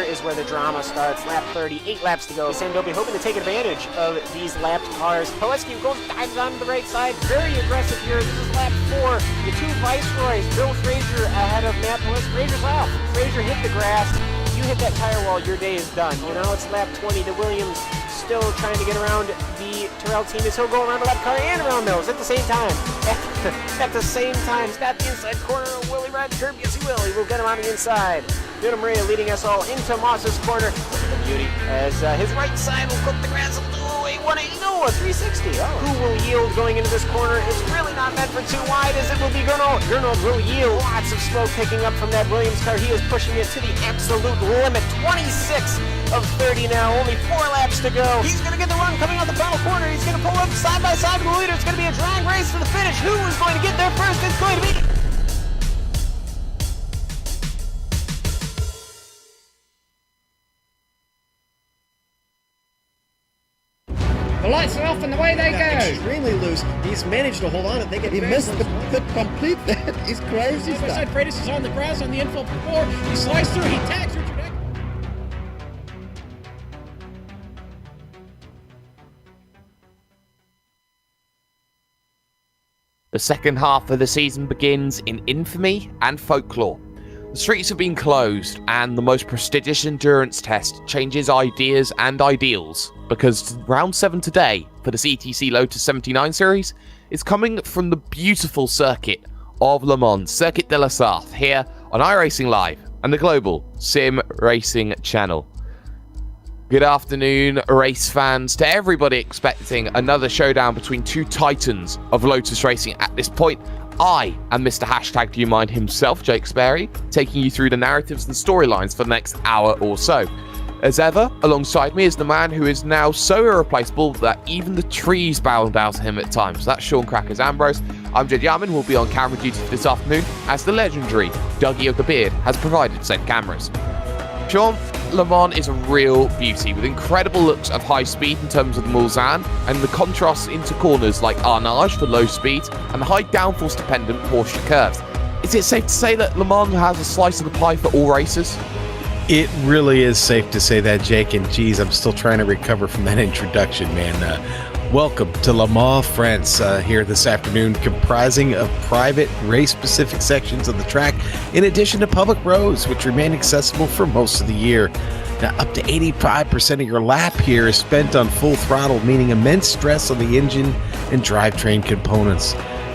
is where the drama starts. Lap 30, 8 laps to go. Sandopi hoping to take advantage of these lapped cars. Pileski goes, dives on the right side. Very aggressive here. This is lap 4. The two Viceroys. Bill Frazier ahead of Matt Pileski. Frazier's off. Frazier hit the grass. You hit that tire wall, your day is done. You know, it's lap 20. The Williams still trying to get around the Terrell team as he'll go around the lap car and around those at the same time. At the same time. He's got the inside corner. Will he ride the curb? Yes, he will. He will get him on the inside. Vito Maria leading us all into Moss's corner. Look at the beauty as his right side will cook the grass a 180, no, a 360. Oh. Who will yield going into this corner? It's really not meant for too wide as it will be Gernot. Gernot will yield. Lots of smoke picking up from that Williams car. He is pushing it to the absolute limit. 26 of 30 now. Only 4 laps to go. He's going to get the run coming out the final corner. He's going to pull up side by side with the leader. It's going to be a drag race to the finish. Who is going to get there first? It's going to be... The lights are off and away they go. Extremely loose. He's managed to hold on. I think he missed the complete that. He's crazy. Side by side, Freitas is on the grass on the infield before. He slides through. He tags Richard Eck. The second half of the season begins in infamy and folklore. The streets have been closed, and the most prestigious endurance test changes ideas and ideals, because round 7 today for the CTC Lotus 79 series is coming from the beautiful circuit of Le Mans, Circuit de la Sarthe, here on iRacing Live and the global SimRacing channel. Good afternoon, race fans, to everybody expecting another showdown between two titans of Lotus racing at this point. I am Mr. Hashtag Do You Mind himself, Jake Sperry, taking you through the narratives and storylines for the next hour or so. As ever, alongside me is the man who is now so irreplaceable that even the trees bow down to him at times. That's Sean Crackers Ambrose. I'm Jed Yamin, who will be on camera duty this afternoon, as the legendary Dougie of the Beard has provided said cameras. Sean, Le Mans is a real beauty, with incredible looks of high speed in terms of the Mulsanne, and the contrasts into corners like Arnage for low speed, and the high downforce dependent Porsche curves. Is it safe to say that Le Mans has a slice of the pie for all races? It really is safe to say that, Jake, and geez, I'm still trying to recover from that introduction, man. Welcome to Le Mans, France, here this afternoon, comprising of private race-specific sections of the track, in addition to public roads, which remain accessible for most of the year. Now, up to 85% of your lap here is spent on full throttle, meaning immense stress on the engine and drivetrain components.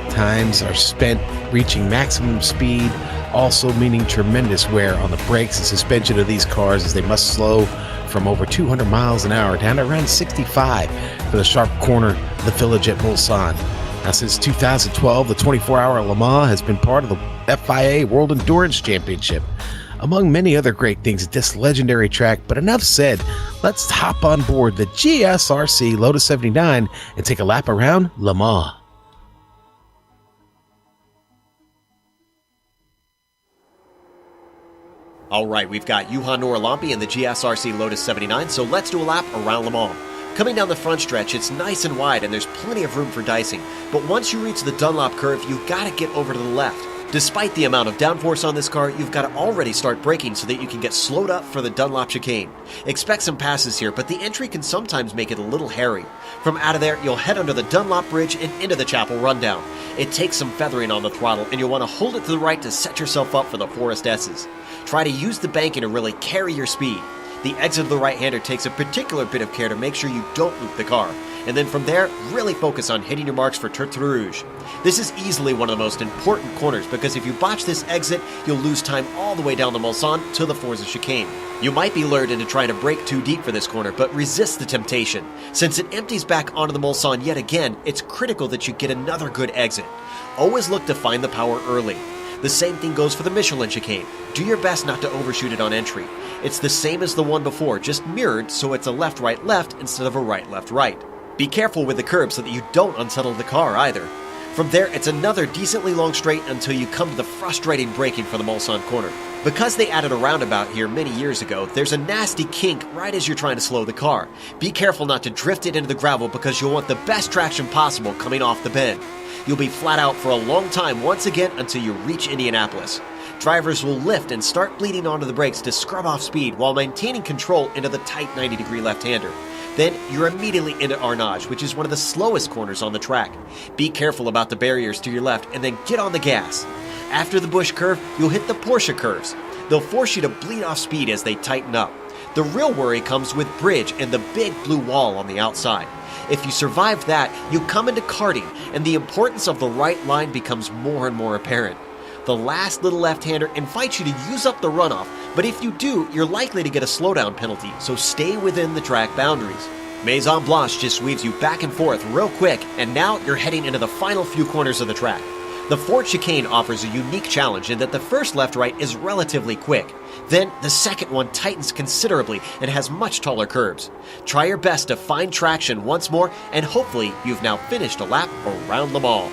Times are spent reaching maximum speed, also meaning tremendous wear on the brakes and suspension of these cars, as they must slow from over 200 miles an hour down to around 65 for the sharp corner of the village at Mulsanne. Now, since 2012, the 24-hour Le Mans has been part of the FIA World Endurance Championship, among many other great things at this legendary track. But enough said, let's hop on board the GSRC Lotus 79 and take a lap around Le Mans. All right, we've got Johan Noor-Lampe in the GSRC Lotus 79, so let's do a lap around Le Mans. Coming down the front stretch, it's nice and wide and there's plenty of room for dicing, but once you reach the Dunlop curve, you've got to get over to the left. Despite the amount of downforce on this car, you've got to already start braking so that you can get slowed up for the Dunlop chicane. Expect some passes here, but the entry can sometimes make it a little hairy. From out of there, you'll head under the Dunlop Bridge and into the Chapel Rundown. It takes some feathering on the throttle, and you'll want to hold it to the right to set yourself up for the Forest S's. Try to use the banking to really carry your speed. The exit of the right-hander takes a particular bit of care to make sure you don't loop the car. And then from there, really focus on hitting your marks for Tertre Rouge. This is easily one of the most important corners, because if you botch this exit, you'll lose time all the way down the Mulsanne to the Forza chicane. You might be lured into trying to brake too deep for this corner, but resist the temptation. Since it empties back onto the Mulsanne yet again, it's critical that you get another good exit. Always look to find the power early. The same thing goes for the Michelin chicane. Do your best not to overshoot it on entry. It's the same as the one before, just mirrored so it's a left-right-left instead of a right-left-right. Be careful with the curb so that you don't unsettle the car either. From there, it's another decently long straight until you come to the frustrating braking for the Mulsanne corner. Because they added a roundabout here many years ago, there's a nasty kink right as you're trying to slow the car. Be careful not to drift it into the gravel, because you'll want the best traction possible coming off the bend. You'll be flat out for a long time once again until you reach Indianapolis. Drivers will lift and start bleeding onto the brakes to scrub off speed while maintaining control into the tight 90-degree left-hander. Then you're immediately into Arnage, which is one of the slowest corners on the track. Be careful about the barriers to your left and then get on the gas. After the Busch curve, you'll hit the Porsche curves. They'll force you to bleed off speed as they tighten up. The real worry comes with Bridge and the big blue wall on the outside. If you survive that, you come into karting, and the importance of the right line becomes more and more apparent. The last little left-hander invites you to use up the runoff, but if you do, you're likely to get a slowdown penalty, so stay within the track boundaries. Maison Blanche just weaves you back and forth real quick, and now you're heading into the final few corners of the track. The Ford chicane offers a unique challenge in that the first left-right is relatively quick. Then, the second one tightens considerably and has much taller curbs. Try your best to find traction once more, and hopefully you've now finished a lap around Le Mans.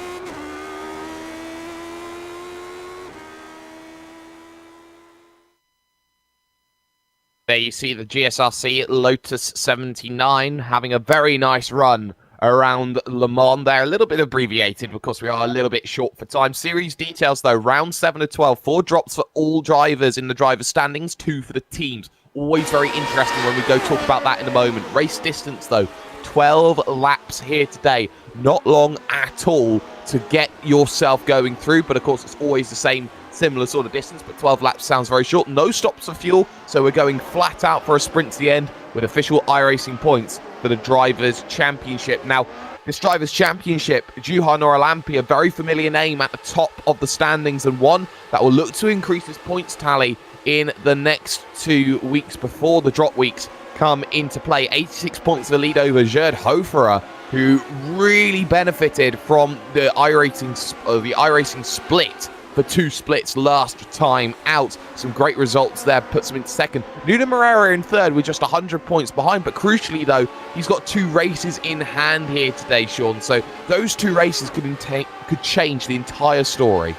There you see the GSRC Lotus 79 having a very nice run around Le Mans. They're a little bit abbreviated because we are a little bit short for time. Series details though, round 7 of 12, 4 drops for all drivers in the driver's standings, 2 for the teams. Always very interesting when we go talk about that in a moment. Race distance though, 12 laps here today. Not long at all to get yourself going through, but of course it's always the same similar sort of distance, but 12 laps sounds very short. No stops for fuel, so we're going flat out for a sprint to the end with official iRacing points for the Drivers' Championship. Now, this Drivers' Championship, Juha Noralampi, a very familiar name at the top of the standings, and one that will look to increase his points tally in the next 2 weeks before the drop weeks come into play. 86 points to the lead over Gerd Hoferer, who really benefited from the iRacing split for 2 splits last time out. Some great results there, puts him in second. Nuno Moreira in third with just 100 points behind, but crucially though, he's got 2 races in hand here today, Sean. So those 2 races could change the entire story.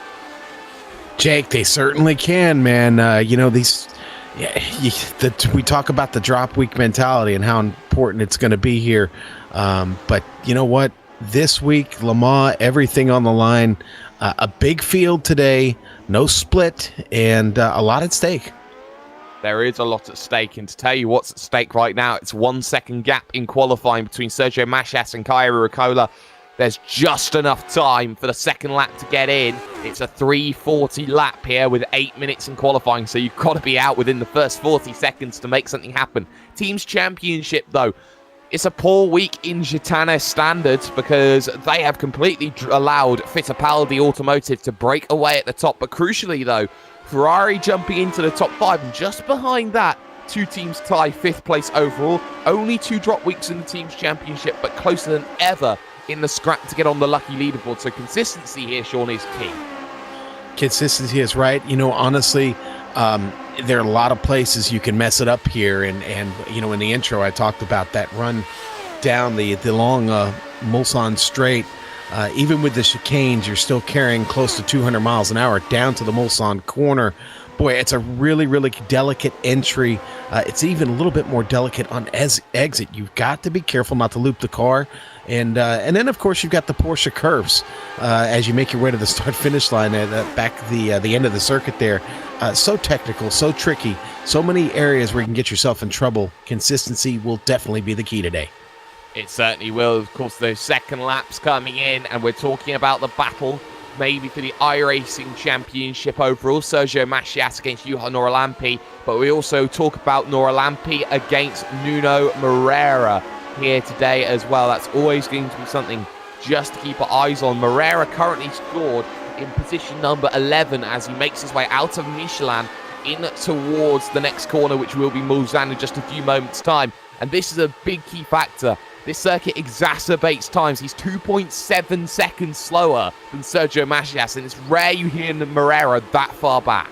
Jake, they certainly can, man. We talk about the drop week mentality and how important it's going to be here. But you know what? This week, Le Mans, everything on the line. A big field today, no split, and a lot at stake. There is a lot at stake, and to tell you what's at stake right now, it's 1 second gap in qualifying between Sergio Macias and Kairi Ricola. There's just enough time for the second lap to get in. It's a 3:40 lap here with 8 minutes in qualifying, so you've got to be out within the first 40 seconds to make something happen. Teams Championship, though, it's a poor week in Gitane standards because they have completely allowed Fittipaldi Automotive to break away at the top. But crucially, though, Ferrari jumping into the top 5, and just behind that, 2 teams tie 5th place overall. Only 2 drop weeks in the Teams Championship, but closer than ever in the scrap to get on the lucky leaderboard. So consistency here, Sean, is key. Consistency is right. Honestly, there are a lot of places you can mess it up here, and in the intro I talked about that run down the long Mulsanne straight. Even with the chicanes, you're still carrying close to 200 miles an hour down to the Mulsanne corner. Boy, it's a really, really delicate entry. It's even a little bit more delicate on exit. You've got to be careful not to loop the car. And then, of course, you've got the Porsche curves as you make your way to the start-finish line at the end of the circuit there. So technical, so tricky, so many areas where you can get yourself in trouble. Consistency will definitely be the key today. It certainly will. Of course, those second laps coming in, and we're talking about the battle maybe for the iRacing Championship overall. Sergio Macias against Juha Noralampi, but we also talk about Noralampi against Nuno Moreira here today as well. That's always going to be something just to keep our eyes on. Moreira currently scored in position number 11 as he makes his way out of Michelin in towards the next corner, which will be Mulsanne in just a few moments' time. And this is a big key factor. This circuit exacerbates times. He's 2.7 seconds slower than Sergio Macias, and it's rare you hear Moreira that far back.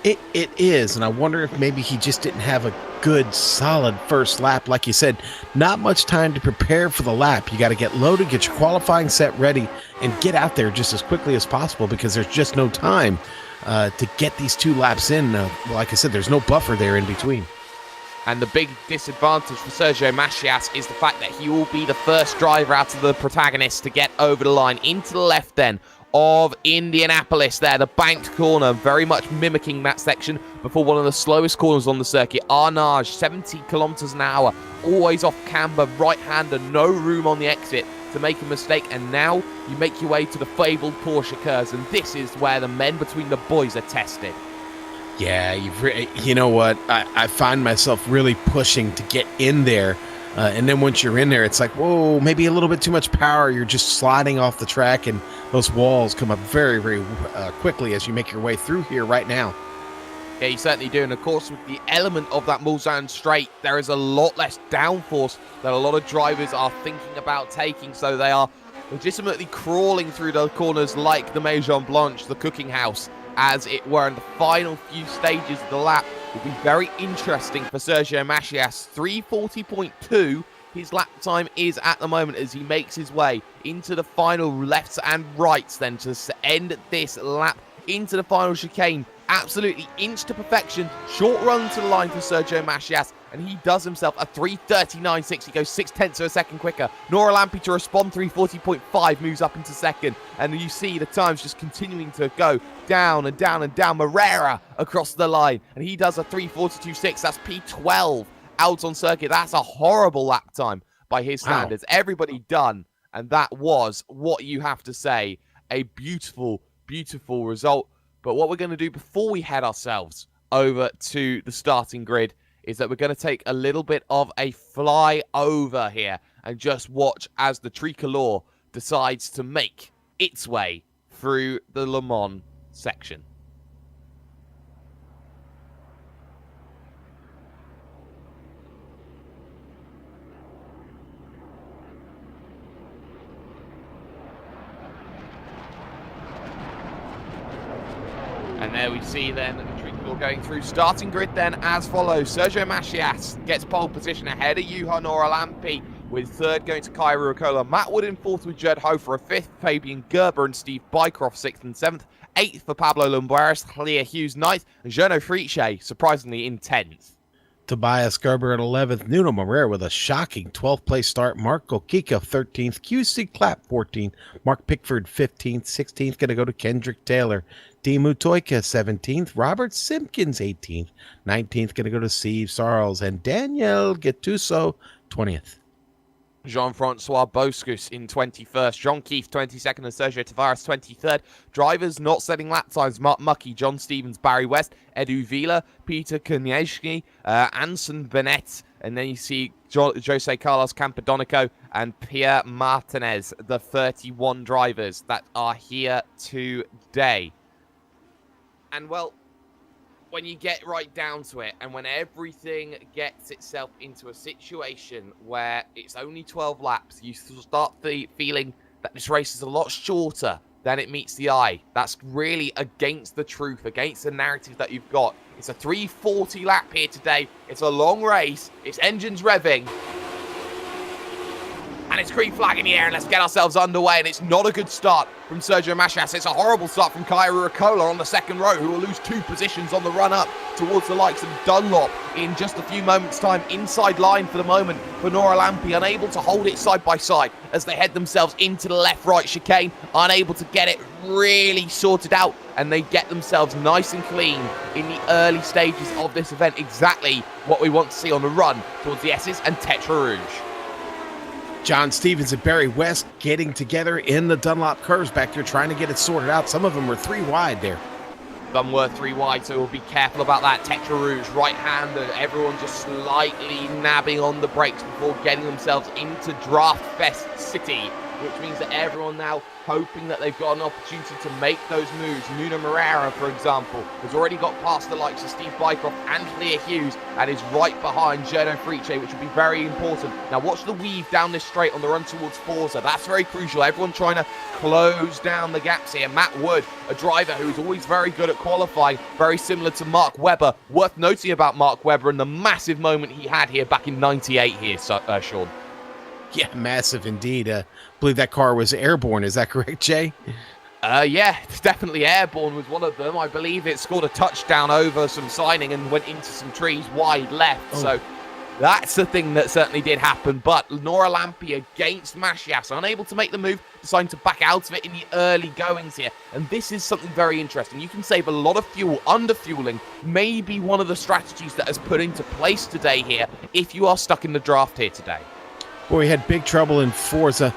It is, and I wonder if maybe he just didn't have a good, solid first lap. Like you said, not much time to prepare for the lap. You got to get loaded, get your qualifying set ready, and get out there just as quickly as possible because there's just no time to get these 2 laps in. Like I said, there's no buffer there in between. And the big disadvantage for Sergio Macias is the fact that he will be the first driver out of the protagonists to get over the line into the left then of Indianapolis there. The banked corner, very much mimicking that section before one of the slowest corners on the circuit. Arnage, 70 kilometers an hour, always off camber, right-hander, no room on the exit to make a mistake. And now you make your way to the fabled Porsche curves, and this is where the men between the boys are tested. Yeah, you know what? I find myself really pushing to get in there. And then once you're in there, it's like, whoa, maybe a little bit too much power. You're just sliding off the track, and those walls come up very, very quickly as you make your way through here right now. Yeah, you certainly do. And of course, with the element of that Mulsanne straight, there is a lot less downforce that a lot of drivers are thinking about taking. So they are legitimately crawling through the corners like the Maison Blanche, the cooking house, as it were. In the final few stages of the lap will be very interesting for Sergio Macias. 3:40.2 his lap time is at the moment as he makes his way into the final lefts and rights then to end this lap into the final chicane. Absolutely inch to perfection. Short run to the line for Sergio Macias, and he does himself a 3:39.6. He goes 0.6 of a second quicker. Nora Lampe to respond, 3:40.5, moves up into second. And you see the times just continuing to go down and down and down. Morera across the line, and he does a 3:42.6. That's P12 out on circuit. That's a horrible lap time by his standards. Wow. Everybody done, and that was what you have to say. A beautiful, beautiful result. But what we're going to do before we head ourselves over to the starting grid is that we're going to take a little bit of a fly over here and just watch as the Tricolor decides to make its way through the Le Mans section. And there we see then the Tricolor going through. Starting grid then as follows. Sergio Macias gets pole position ahead of Juha Nora Lampe, with third going to Kai Ruokola. Matt Wood in fourth with Jed Hofer, a fifth Fabian Gerber and Steve Bycroft, sixth and seventh. Eighth for Pablo Lumbares, Leah Hughes ninth, and Jono Friche surprisingly in 10th. Tobias Gerber at 11th, Nuno Moreira with a shocking 12th place start, Marco Kika 13th, QC Clapp 14th, Mark Pickford 15th, 16th going to go to Kendrick Taylor, Dimu Toika 17th, Robert Simpkins 18th, 19th going to go to Steve Sarles, and Daniel Gattuso 20th. Jean-Francois Boscus in 21st, John Keith 22nd, and Sergio Tavares 23rd. Drivers not setting lap times: Mark Mucky, John Stevens, Barry West, Edu Vila, Peter Konieczny, Anson Bennett, and then you see Jose Carlos Campodonico and Pierre Martinez, the 31 drivers that are here today. And well, when you get right down to it, and when everything gets itself into a situation where it's only 12 laps, you start feeling that this race is a lot shorter than it meets the eye. That's really against the truth, against the narrative that you've got. It's a 3:40 lap here today. It's a long race. It's engines revving. And it's green flag in the air, and let's get ourselves underway. And it's not a good start from Sergio Macias. It's a horrible start from Kai Ruokola on the second row, who will lose 2 positions on the run-up towards the likes of Dunlop in just a few moments' time. Inside line for the moment for Nora Lampe, unable to hold it side by side as they head themselves into the left-right chicane, unable to get it really sorted out, and they get themselves nice and clean in the early stages of this event. Exactly what we want to see on the run towards the S's and Tetra Rouge. John Stevens and Barry West getting together in the Dunlop curves back there, trying to get it sorted out. Some of them were 3 wide there. Some were 3 wide, so we'll be careful about that. Tetra Rouge, right-hander, everyone just slightly nabbing on the brakes before getting themselves into Draft Fest City, which means that everyone now hoping that they've got an opportunity to make those moves. Nuno Moreira, for example, has already got past the likes of Steve Bycroft and Leah Hughes and is right behind Jono Friche, which will be very important. Now watch the weave down this straight on the run towards Forza. That's very crucial. Everyone trying to close down the gaps here. Matt Wood, a driver who's always very good at qualifying, very similar to Mark Webber. Worth noting about Mark Webber and the massive moment he had here back in 98 here, Sean. Yeah, massive indeed. I believe that car was airborne. Is that correct, Jay? Yeah, it's definitely airborne was one of them. I believe it scored a touchdown over some signing and went into some trees wide left. Oh. So That's the thing that certainly did happen, but Nora Lampi against Mashias, unable to make the move, deciding to back out of it in the early goings here. And this is something very interesting. You can save a lot of fuel. Under-fueling may be one of the strategies that is put into place today here if you are stuck in the draft here today. Boy, we had big trouble in Forza.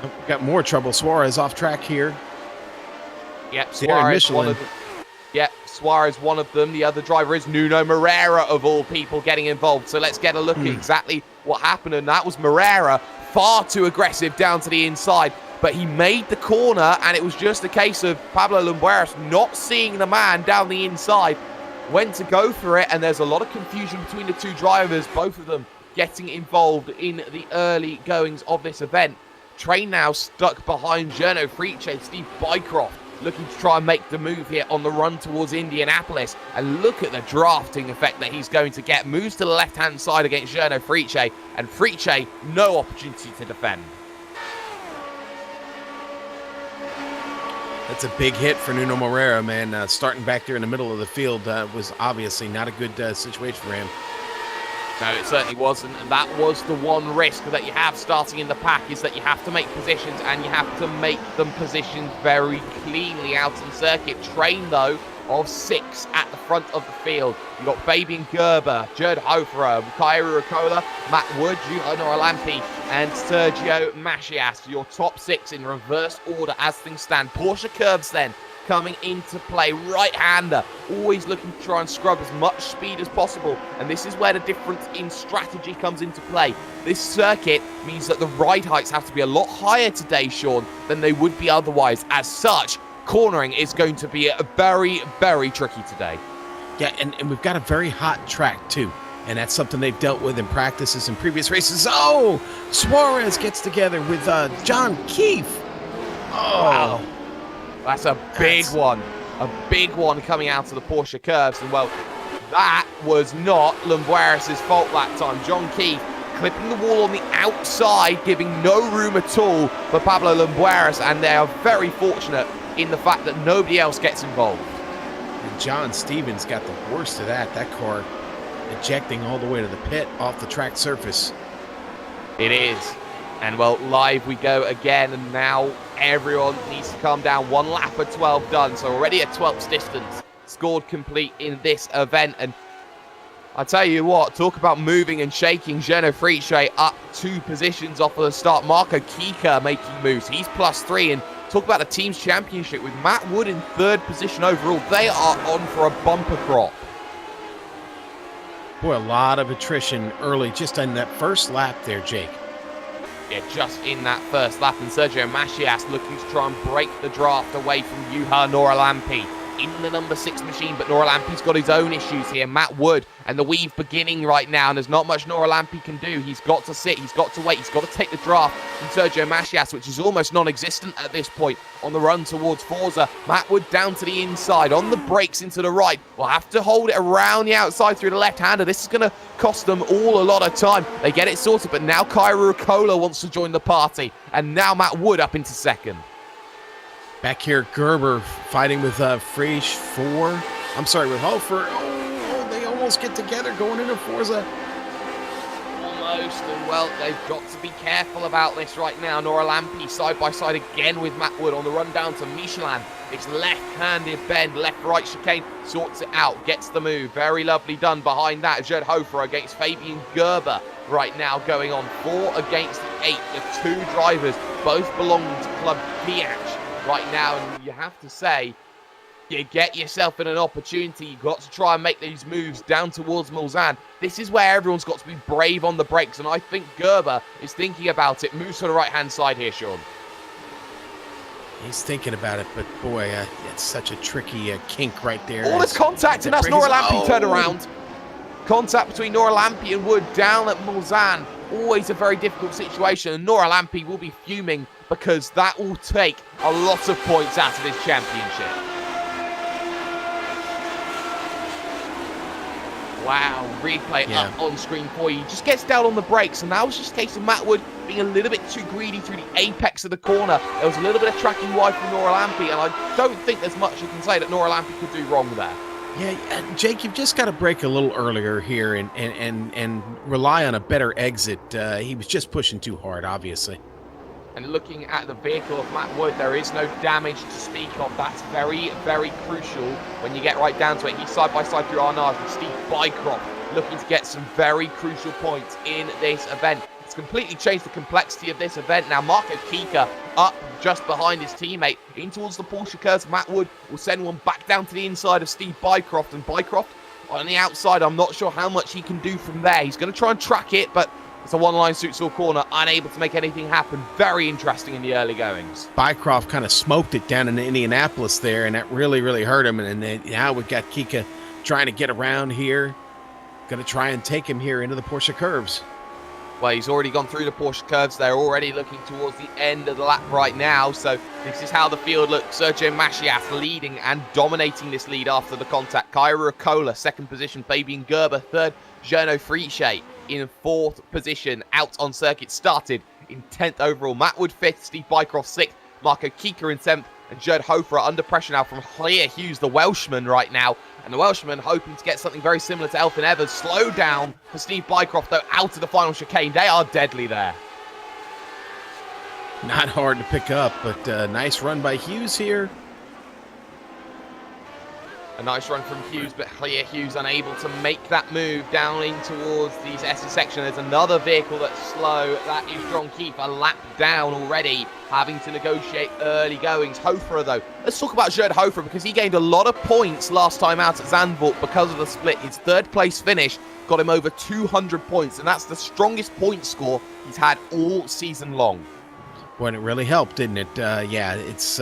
Oh, got more trouble. Suarez off track here. Yep, Suarez, Suarez one of them. Yep, Suarez one of them. The other driver is Nuno Moreira, of all people, getting involved. So let's get a look at exactly what happened. And that was Moreira, far too aggressive down to the inside. But he made the corner, and it was just a case of Pablo Lumbueras not seeing the man down the inside. Went to go for it, and there's a lot of confusion between the two drivers, both of them getting involved in the early goings of this event. Train now stuck behind Gernot Friche, Steve Bycroft, looking to try and make the move here on the run towards Indianapolis. And look at the drafting effect that he's going to get. Moves to the left-hand side against Gernot Friche, and Friche, no opportunity to defend. That's a big hit for Nuno Moreira, man. Starting back there in the middle of the field was obviously not a good situation for him. No, it certainly wasn't, and that was the one risk that you have starting in the pack, is that you have to make positions, and you have to make them positioned very cleanly out in circuit. Train, though, of 6 at the front of the field. You've got Fabian Gerber, Jerd Hofer, Kairi Rucola, Matt Wood, Giuliano Lampi, and Sergio Mashias. Your top 6 in reverse order as things stand. Porsche curves then coming into play. Right-hander, always looking to try and scrub as much speed as possible. And this is where the difference in strategy comes into play. This circuit means that the ride heights have to be a lot higher today, Sean, than they would be otherwise. As such, cornering is going to be very, very tricky today. Yeah, and we've got a very hot track, too. And that's something they've dealt with in practices in previous races. Oh, Suarez gets together with John Keefe. Oh. Wow. That's a big one. A big one coming out of the Porsche curves. And, well, that was not Lumbueras' fault that time. John Keefe clipping the wall on the outside, giving no room at all for Pablo Lumbueras. And they are very fortunate in the fact that nobody else gets involved. And John Stevens got the worst of that. That car ejecting all the way to the pit off the track surface. It is. And, well, live we go again, and now everyone needs to calm down. 1 lap of 12 done, so already a 12th distance scored complete in this event. And I tell you what, talk about moving and shaking. Gernot Friche up 2 positions off of the start. Marco Kika making moves. He's +3, and talk about a team's championship with Matt Wood in 3rd position overall. They are on for a bumper crop. Boy, a lot of attrition early just on that first lap there, Jake. Yeah, just in that first lap, and Sergio Mashias looking to try and break the draft away from Juha Noralampi in the number 6 machine, but Noralampi's got his own issues here. Matt Wood and the weave beginning right now, and there's not much Noralampi can do. He's got to sit, he's got to wait, he's got to take the draft from Sergio Mashias, which is almost non-existent at this point on the run towards Forza. Matt Wood down to the inside, on the brakes into the right. We'll have to hold it around the outside through the left-hander. This is going to cost them all a lot of time. They get it sorted, but now Kairi Rucola wants to join the party, and now Matt Wood up into 2nd. Back here, Gerber fighting with Frisch 4. I'm sorry, with Hofer. Oh, they almost get together going into Forza. Almost, and well, they've got to be careful about this right now. Noralampi side by side again with Matt Wood on the run down to Michelin. It's left-handed bend, left-right chicane, sorts it out, gets the move. Very lovely done behind that. Gerd Hofer against Fabian Gerber right now going on 4 against 8. The 2 drivers, both belonging to Club Piach right now, and you have to say, you get yourself in an opportunity. You've got to try and make these moves down towards Mulsanne. This is where everyone's got to be brave on the brakes, and I think Gerber is thinking about it. Moves to the right-hand side here, Sean. He's thinking about it, but boy, it's such a tricky kink right there. All this contact, and that's Noralampi turn around. Contact between Noralampi and Wood down at Mulsanne. Always a very difficult situation, and Noralampi will be fuming because that will take a lot of points out of this championship. Wow, replay up on screen for you. Just gets down on the brakes, and that was just a case of Matt Wood being a little bit too greedy through the apex of the corner. There was a little bit of tracking wide from Noralampi, and I don't think there's much you can say that Noralampi could do wrong there. Yeah, Jake, you've just got to break a little earlier here and rely on a better exit. He was just pushing too hard, obviously. And looking at the vehicle of Matt Wood, there is no damage to speak of. That's very, very crucial when you get right down to it. He's side by side through Arnage with Steve Bycroft, looking to get some very crucial points in this event. It's completely changed the complexity of this event. Now Marco Kika up just behind his teammate in towards the Porsche curves. Matt Wood will send one back down to the inside of Steve Bycroft, and Bycroft on the outside, I'm not sure how much he can do from there. He's going to try and track it, but it's a one-line suit-saw corner, unable to make anything happen. Very interesting in the early goings. Bycroft kind of smoked it down in Indianapolis there, and that really, really hurt him. And then now we've got Kika trying to get around here. Going to try and take him here into the Porsche curves. Well, he's already gone through the Porsche curves. They're already looking towards the end of the lap right now. So this is how the field looks. Sergio Mashiath leading and dominating this lead after the contact. Kaira Rakola, second position. Fabian Gerber, third. Jono Friche in fourth position. Out on circuit, started in 10th overall. Matt Wood, fifth. Steve Bycroft, sixth. Marco Kika in 7th. And Jerd Hofer under pressure now from Clear Hughes, the Welshman right now. And the Welshman hoping to get something very similar to Elfyn Evers. Slow down for Steve Bycroft, though, out of the final chicane. They are deadly there. Not hard to pick up, but nice run by Hughes here. A nice run from Hughes, but Clear Hughes unable to make that move down in towards the SS section. There's another vehicle that's slow. That is John Keefe, a lap down already, having to negotiate early goings. Hofer, though. Let's talk about Jerd Hofer, because he gained a lot of points last time out at Zandvoort because of the split. His third place finish got him over 200 points, and that's the strongest point score he's had all season long. Well, it really helped, didn't it? Yeah, it's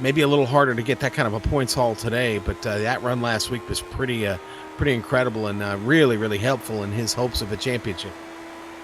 maybe a little harder to get that kind of a points haul today, but that run last week was pretty incredible and really, really helpful in his hopes of a championship.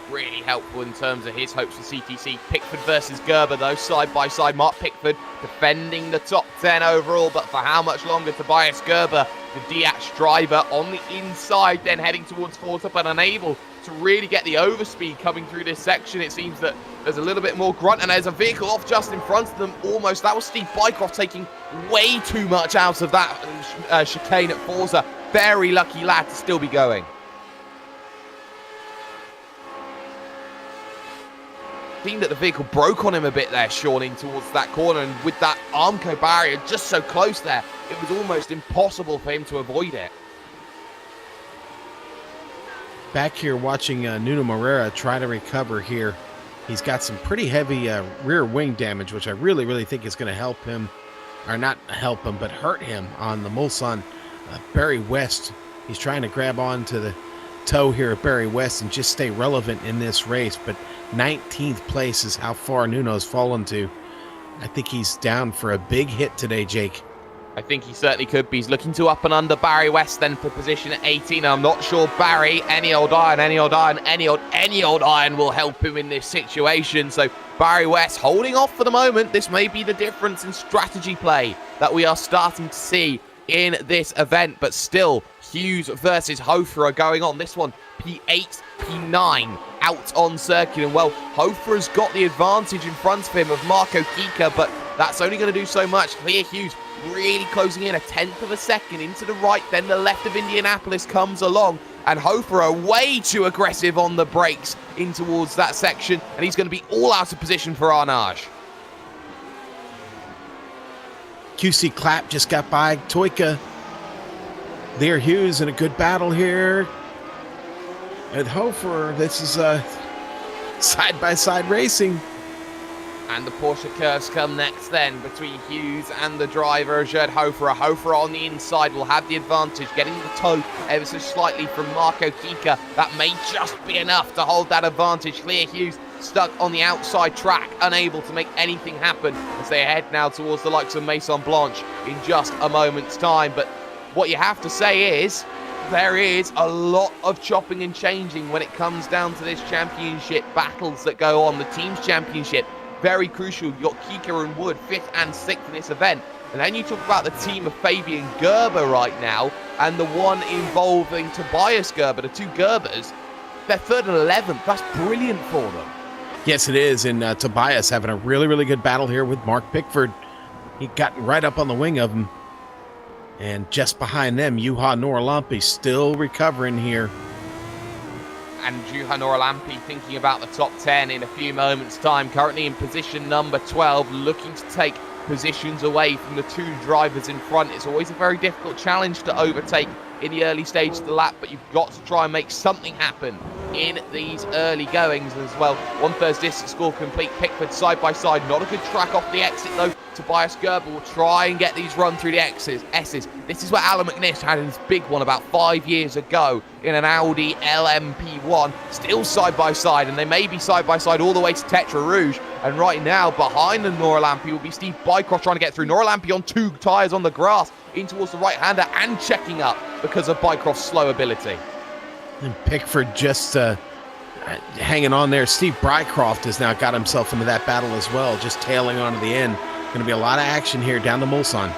Really helpful in terms of his hopes for CTC. Pickford versus Gerber, though, side by side. Mark Pickford defending the top 10 overall, but for how much longer? Tobias Gerber, the DH driver, on the inside, then heading towards quarter, but unable to really get the overspeed coming through this section. It seems that there's a little bit more grunt, and there's a vehicle off just in front of them almost. That was Steve Bycroft taking way too much out of that chicane at Forza. Very lucky lad to still be going. Seemed that the vehicle broke on him a bit there, Sean, in towards that corner, and with that Armco barrier just so close there, it was almost impossible for him to avoid it. Back here watching Nuno Moreira try to recover here. He's got some pretty heavy rear wing damage, which I really, really think is going to help him, or not help him, but hurt him on the Mulsanne Barry West. He's trying to grab onto the toe here at Barry West and just stay relevant in this race, but 19th place is how far Nuno's fallen to. I think he's down for a big hit today, Jake. I think he certainly could be. He's looking to up and under Barry West then for position at 18. I'm not sure Barry, any old iron will help him in this situation. So Barry West holding off for the moment. This may be the difference in strategy play that we are starting to see in this event, but still Hughes versus Hofer are going on. This one P8, P9 out on circuit, and well, Hofer has got the advantage in front of him of Marco Kika, but that's only going to do so much. Clear Hughes really closing in a 1/10 of a second into the right, then the left of Indianapolis comes along, and Hofer are way too aggressive on the brakes in towards that section, and he's going to be all out of position for Arnage. QC Clapp just got by Toyka. There Hughes in a good battle here. And Hofer, this is side-by-side racing. And the Porsche curves come next then between Hughes and the driver, Jerd Hofer. Hofer on the inside will have the advantage, getting the toe ever so slightly from Marco Kika. That may just be enough to hold that advantage. Clear Hughes stuck on the outside track, unable to make anything happen as they head now towards the likes of Maison Blanche in just a moment's time. But what you have to say is, there is a lot of chopping and changing when it comes down to this championship battles that go on. The team's championship, very crucial. You've got Kika and Wood 5th and 6th in this event. And then you talk about the team of Fabian Gerber right now, and the one involving Tobias Gerber, the two Gerbers, they're 3rd and 11th. That's brilliant for them. Yes, it is. And Tobias having a really, really good battle here with Mark Pickford. He got right up on the wing of him. And just behind them, Juha Norlampi still recovering here. And Juha Norlampi thinking about the top 10 in a few moments' time. Currently in position number 12, looking to take positions away from the two drivers in front. It's always a very difficult challenge to overtake in the early stage of the lap, but you've got to try and make something happen in these early goings as well. 1/3 distance score complete. Pickford side by side. Not a good track off the exit though. Tobias Gerber will try and get these run through the S's. This is where Alan McNish had his big one about 5 years ago in an Audi LMP1. Still side by side, and they may be side by side all the way to Tetra Rouge. And right now, behind the Norlampi will be Steve Bycroft trying to get through. Norlampi on 2 tyres on the grass in towards the right-hander and checking up because of Bycroft's slow ability. And Pickford just hanging on there. Steve Bycroft has now got himself into that battle as well, just tailing onto the end. Going to be a lot of action here down the Mulsanne.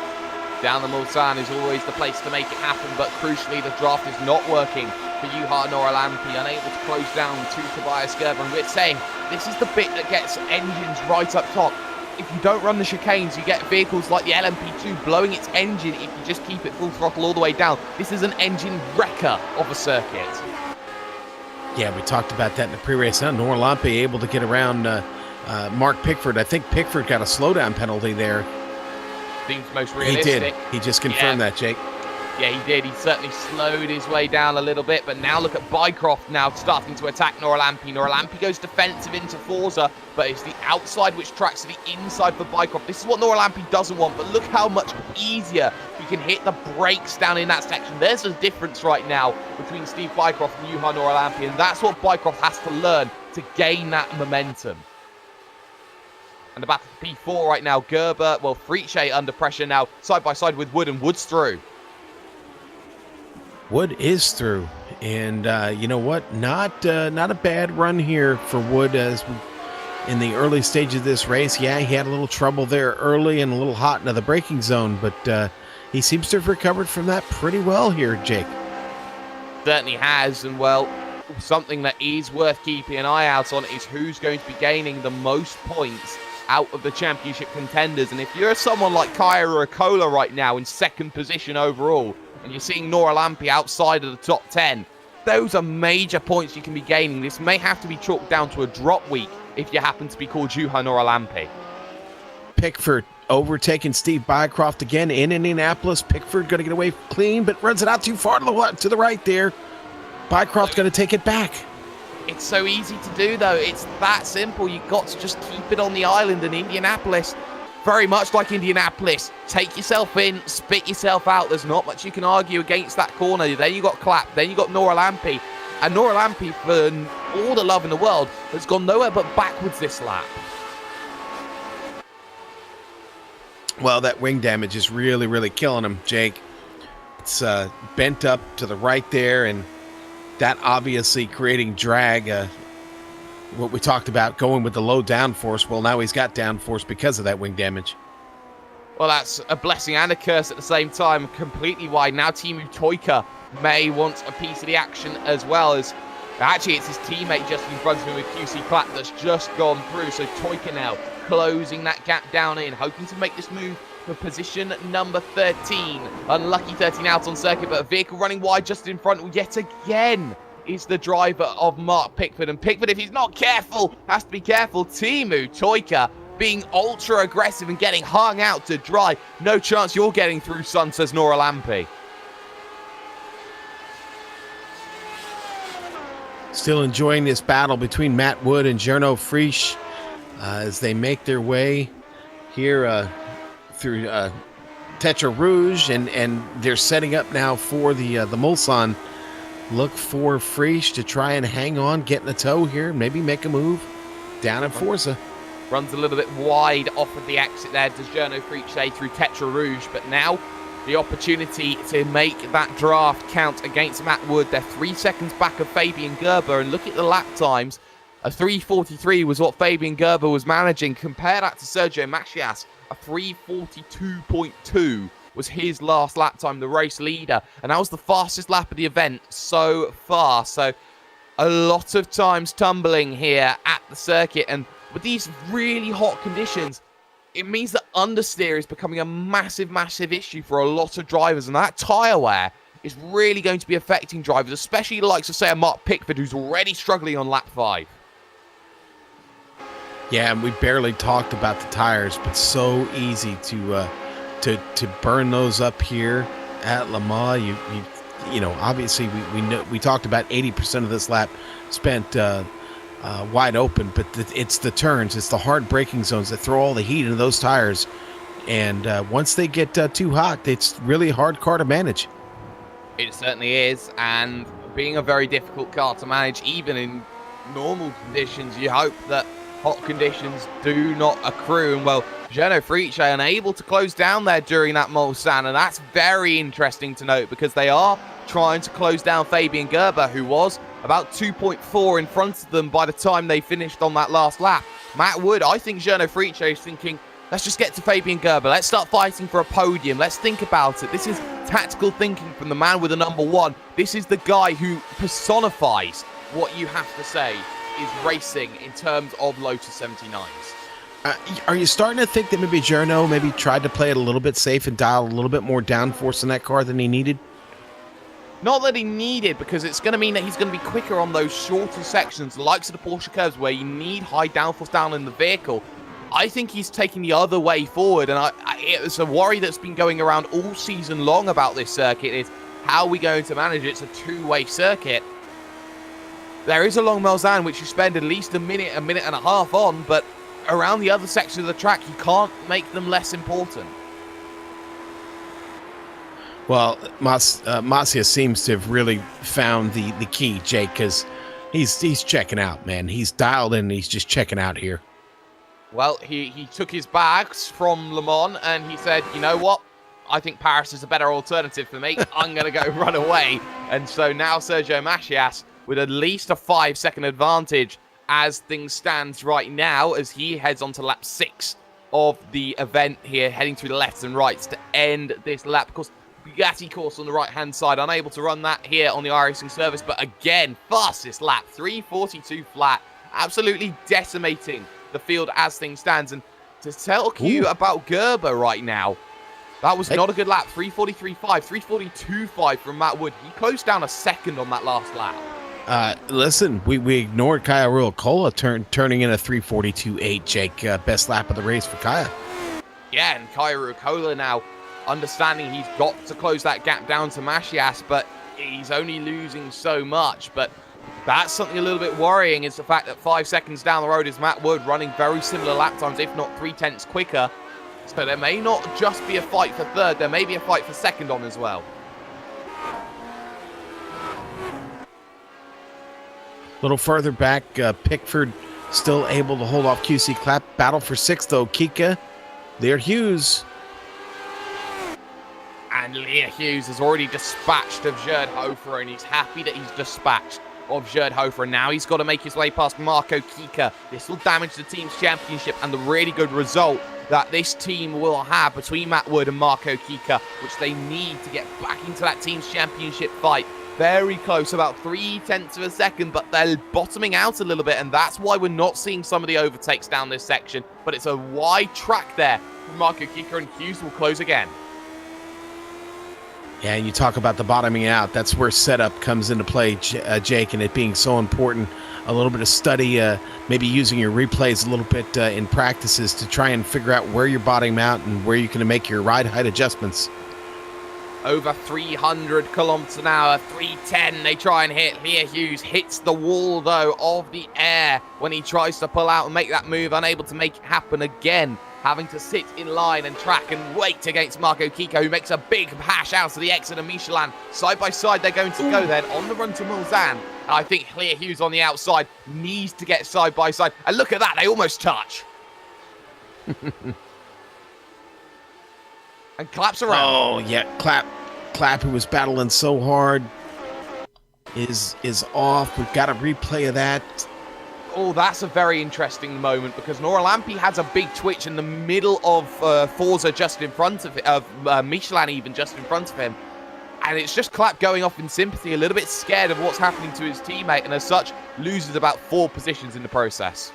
Down the Mulsanne is always the place to make it happen, but crucially the draft is not working for Juha Norlampi, unable to close down to Tobias Gerber. And we're saying this is the bit that gets engines right up top. If you don't run the chicanes, you get vehicles like the LMP2 blowing its engine if you just keep it full throttle all the way down. This is an engine wrecker of a circuit. Yeah, we talked about that in the pre-race. Now Norlampi able to get around Mark Pickford. I think Pickford got a slowdown penalty there. Seems most realistic. He did. He just confirmed that, Jake. Yeah, he did. He certainly slowed his way down a little bit, but now look at Bycroft now starting to attack Norlampi. Norlampi goes defensive into Forza, but it's the outside which tracks to the inside for Bycroft. This is what Norlampi doesn't want, but look how much easier he can hit the brakes down in that section. There's a difference right now between Steve Bycroft and Juha Norlampi, and that's what Bycroft has to learn to gain that momentum. And the battle for P4 right now, Gerber, well, Friche under pressure now, side by side with Wood, and Wood's through. Wood is through, and you know what? Not a bad run here for Wood as in the early stage of this race. Yeah, he had a little trouble there early and a little hot into the braking zone, but he seems to have recovered from that pretty well here, Jake. Certainly has, and well, something that is worth keeping an eye out on is who's going to be gaining the most points out of the championship contenders. And if you're someone like Kaya Rakola right now in second position overall, and you're seeing Norlampi outside of the top 10, those are major points you can be gaining. This may have to be chalked down to a drop week if you happen to be called Juha Norlampi. Pickford overtaking Steve Bycroft again in Indianapolis. Pickford going to get away clean, but runs it out too far to the right there. Bycroft going to take it back. It's so easy to do, though. It's that simple. You've got to just keep it on the island. In Indianapolis, very much like Indianapolis, take yourself in, spit yourself out. There's not much you can argue against that corner. Then you got Clapp, then you got Norlampi. And Norlampi, for all the love in the world, has gone nowhere but backwards this lap. Well, that wing damage is really, really killing him, Jake. It's bent up to the right there, and that obviously creating drag. What we talked about, going with the low downforce. Well, now he's got downforce because of that wing damage. Well, that's a blessing and a curse at the same time. Completely wide. Now Timu Toika may want a piece of the action as well. As actually, it's his teammate just in front of him with QC Clapp that's just gone through. So Toika now closing that gap down in, hoping to make this move for position number 13. Unlucky 13 out on circuit, but a vehicle running wide just in front yet again is the driver of Mark Pickford. And Pickford, if he's not careful, has to be careful. Timu Toika being ultra aggressive and getting hung out to dry. No chance you're getting through, son, says Norlampi. Still enjoying this battle between Matt Wood and Jarno Frisch as they make their way here through Tetra Rouge, and they're setting up now for the Mulsanne. Look for Frisch to try and hang on, get in the toe here, maybe make a move down at Forza. Runs a little bit wide off of the exit there, does Jarno Frisch through Tetra Rouge, but now the opportunity to make that draft count against Matt Wood. They're 3 seconds back of Fabian Gerber, and look at the lap times. A 3:43 was what Fabian Gerber was managing. Compare that to Sergio Macias. A 3:42.2 was his last lap time, the race leader. And that was the fastest lap of the event so far. So a lot of times tumbling here at the circuit. And with these really hot conditions, it means that understeer is becoming a massive, massive issue for a lot of drivers, and that tyre wear is really going to be affecting drivers, especially the likes of, say, a Mark Pickford, who's already struggling on lap 5. Yeah, and we barely talked about the tires, but so easy to burn those up here at Le Mans. You know, obviously we know, we talked about 80% of this lap spent wide open, but it's the turns, it's the hard braking zones that throw all the heat into those tires, and once they get too hot, it's really a hard car to manage. It certainly is, and being a very difficult car to manage, even in normal conditions, you hope that hot conditions do not accrue. And, well, GSRC unable to close down there during that Mulsanne, and that's very interesting to note, because they are trying to close down Fabian Gerber, who was about 2.4 in front of them by the time they finished on that last lap. Matt Wood, I think GSRC is thinking, let's just get to Fabian Gerber. Let's start fighting for a podium. Let's think about it. This is tactical thinking from the man with the number 1. This is the guy who personifies what you have to say is racing in terms of Lotus 79s. Are you starting to think that maybe Journo maybe tried to play it a little bit safe and dial a little bit more downforce in that car than he needed? Not that he needed, because it's going to mean that he's going to be quicker on those shorter sections, the likes of the Porsche curves, where you need high downforce down in the vehicle. I think he's taking the other way forward, and it's a worry that's been going around all season long about this circuit, is how are we going to manage it? It's a two-way circuit. There is a long Mulsanne, which you spend at least a minute and a half on, but around the other section of the track, you can't make them less important. Well, Masia seems to have really found the key, Jake, because he's checking out, man. He's dialed in, and he's just checking out here. Well, he took his bags from Le Mans, and he said, you know what? I think Paris is a better alternative for me. I'm going to go run away. And so now Sergio Macias with at least a 5-second advantage as things stand right now, as he heads on to lap 6 of the event here, heading through the lefts and rights to end this lap. Of course, Bugatti course on the right-hand side, unable to run that here on the iRacing service, but again, fastest lap, 3:42 flat, absolutely decimating the field as things stands. And to tell you about Gerber right now, that was not a good lap, 3:43.5, 3:42.5 from Matt Wood. He closed down a second on that last lap. Listen, we ignored Kaya Ruokola turning in a 3:42.8, Jake. Best lap of the race for Kaya. Yeah, and Kaya Ruokola now understanding he's got to close that gap down to Macias, but he's only losing so much. But that's something a little bit worrying, is the fact that 5 seconds down the road is Matt Wood running very similar lap times, if not 0.3 quicker. So there may not just be a fight for third, there may be a fight for second on as well. A little further back, Pickford still able to hold off QC Clap. Battle for 6th, though. Kika, Lear Hughes. And Lear Hughes has already dispatched of Gerd Hofer, and he's happy that he's dispatched of Gerd Hofer. And now he's got to make his way past Marco Kika. This will damage the team's championship and the really good result that this team will have between Matt Wood and Marco Kika, which they need to get back into that team's championship fight. Very close, about 0.3 of a second, but they're bottoming out a little bit, and that's why we're not seeing some of the overtakes down this section. But it's a wide track there for Marco Kika, and Hughes will close again. Yeah, and you talk about the bottoming out. That's where setup comes into play, Jake, and it being so important. A little bit of study, maybe using your replays a little bit in practices to try and figure out where you're bottoming out and where you can make your ride height adjustments. Over 300 kilometers an hour, 310 they try and hit. Lear Hughes hits the wall, though, of the air when he tries to pull out and make that move, unable to make it happen again, having to sit in line and track and wait against Marco Kika, who makes a big hash out of the exit of Michelin. Side by side, they're going to go then on the run to Mulsanne. And I think Lear Hughes on the outside needs to get side by side. And look at that, they almost touch. And Clap's around. Oh, yeah, Clap, who was battling so hard, is off. We've got a replay of that. Oh, that's a very interesting moment, because Nora Lampi has a big twitch in the middle of Forza just in front of Michelin, even just in front of him. And it's just Clap going off in sympathy, a little bit scared of what's happening to his teammate, and as such, loses about 4 positions in the process.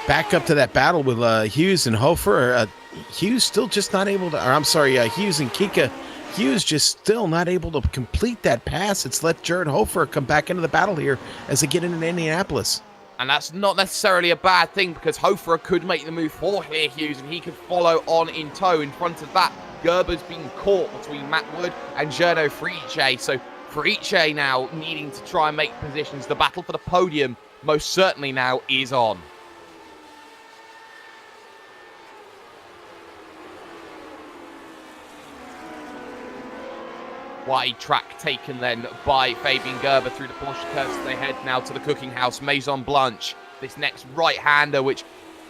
back up to that battle with Hughes and Hofer. Hughes still just not able to, or I'm sorry, Hughes and Kika. Hughes just still not able to complete that pass. It's let Jared Hofer come back into the battle here as they get into Indianapolis. And that's not necessarily a bad thing, because Hofer could make the move for here, Hughes, and he could follow on in tow. In front of that, Gerber's been caught between Matt Wood and Journo Friche. So Friche now needing to try and make positions. The battle for the podium most certainly now is on. Wide track taken then by Fabian Gerber through the Porsche curves. They head now to the cooking house, Maison Blanche. This next right-hander, which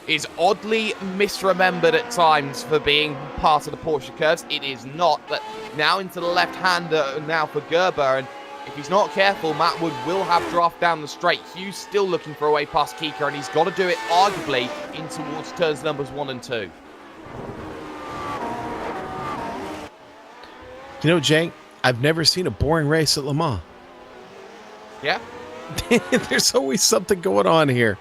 is oddly misremembered at times for being part of the Porsche curves. It is not, but now into the left-hander now for Gerber, and if he's not careful, Matt Wood will have draft down the straight. Hughes still looking for a way past Kika, and he's got to do it arguably in towards turns numbers 1 and 2. You know, Jake, I've never seen a boring race at Le Mans. Yeah? There's always something going on here.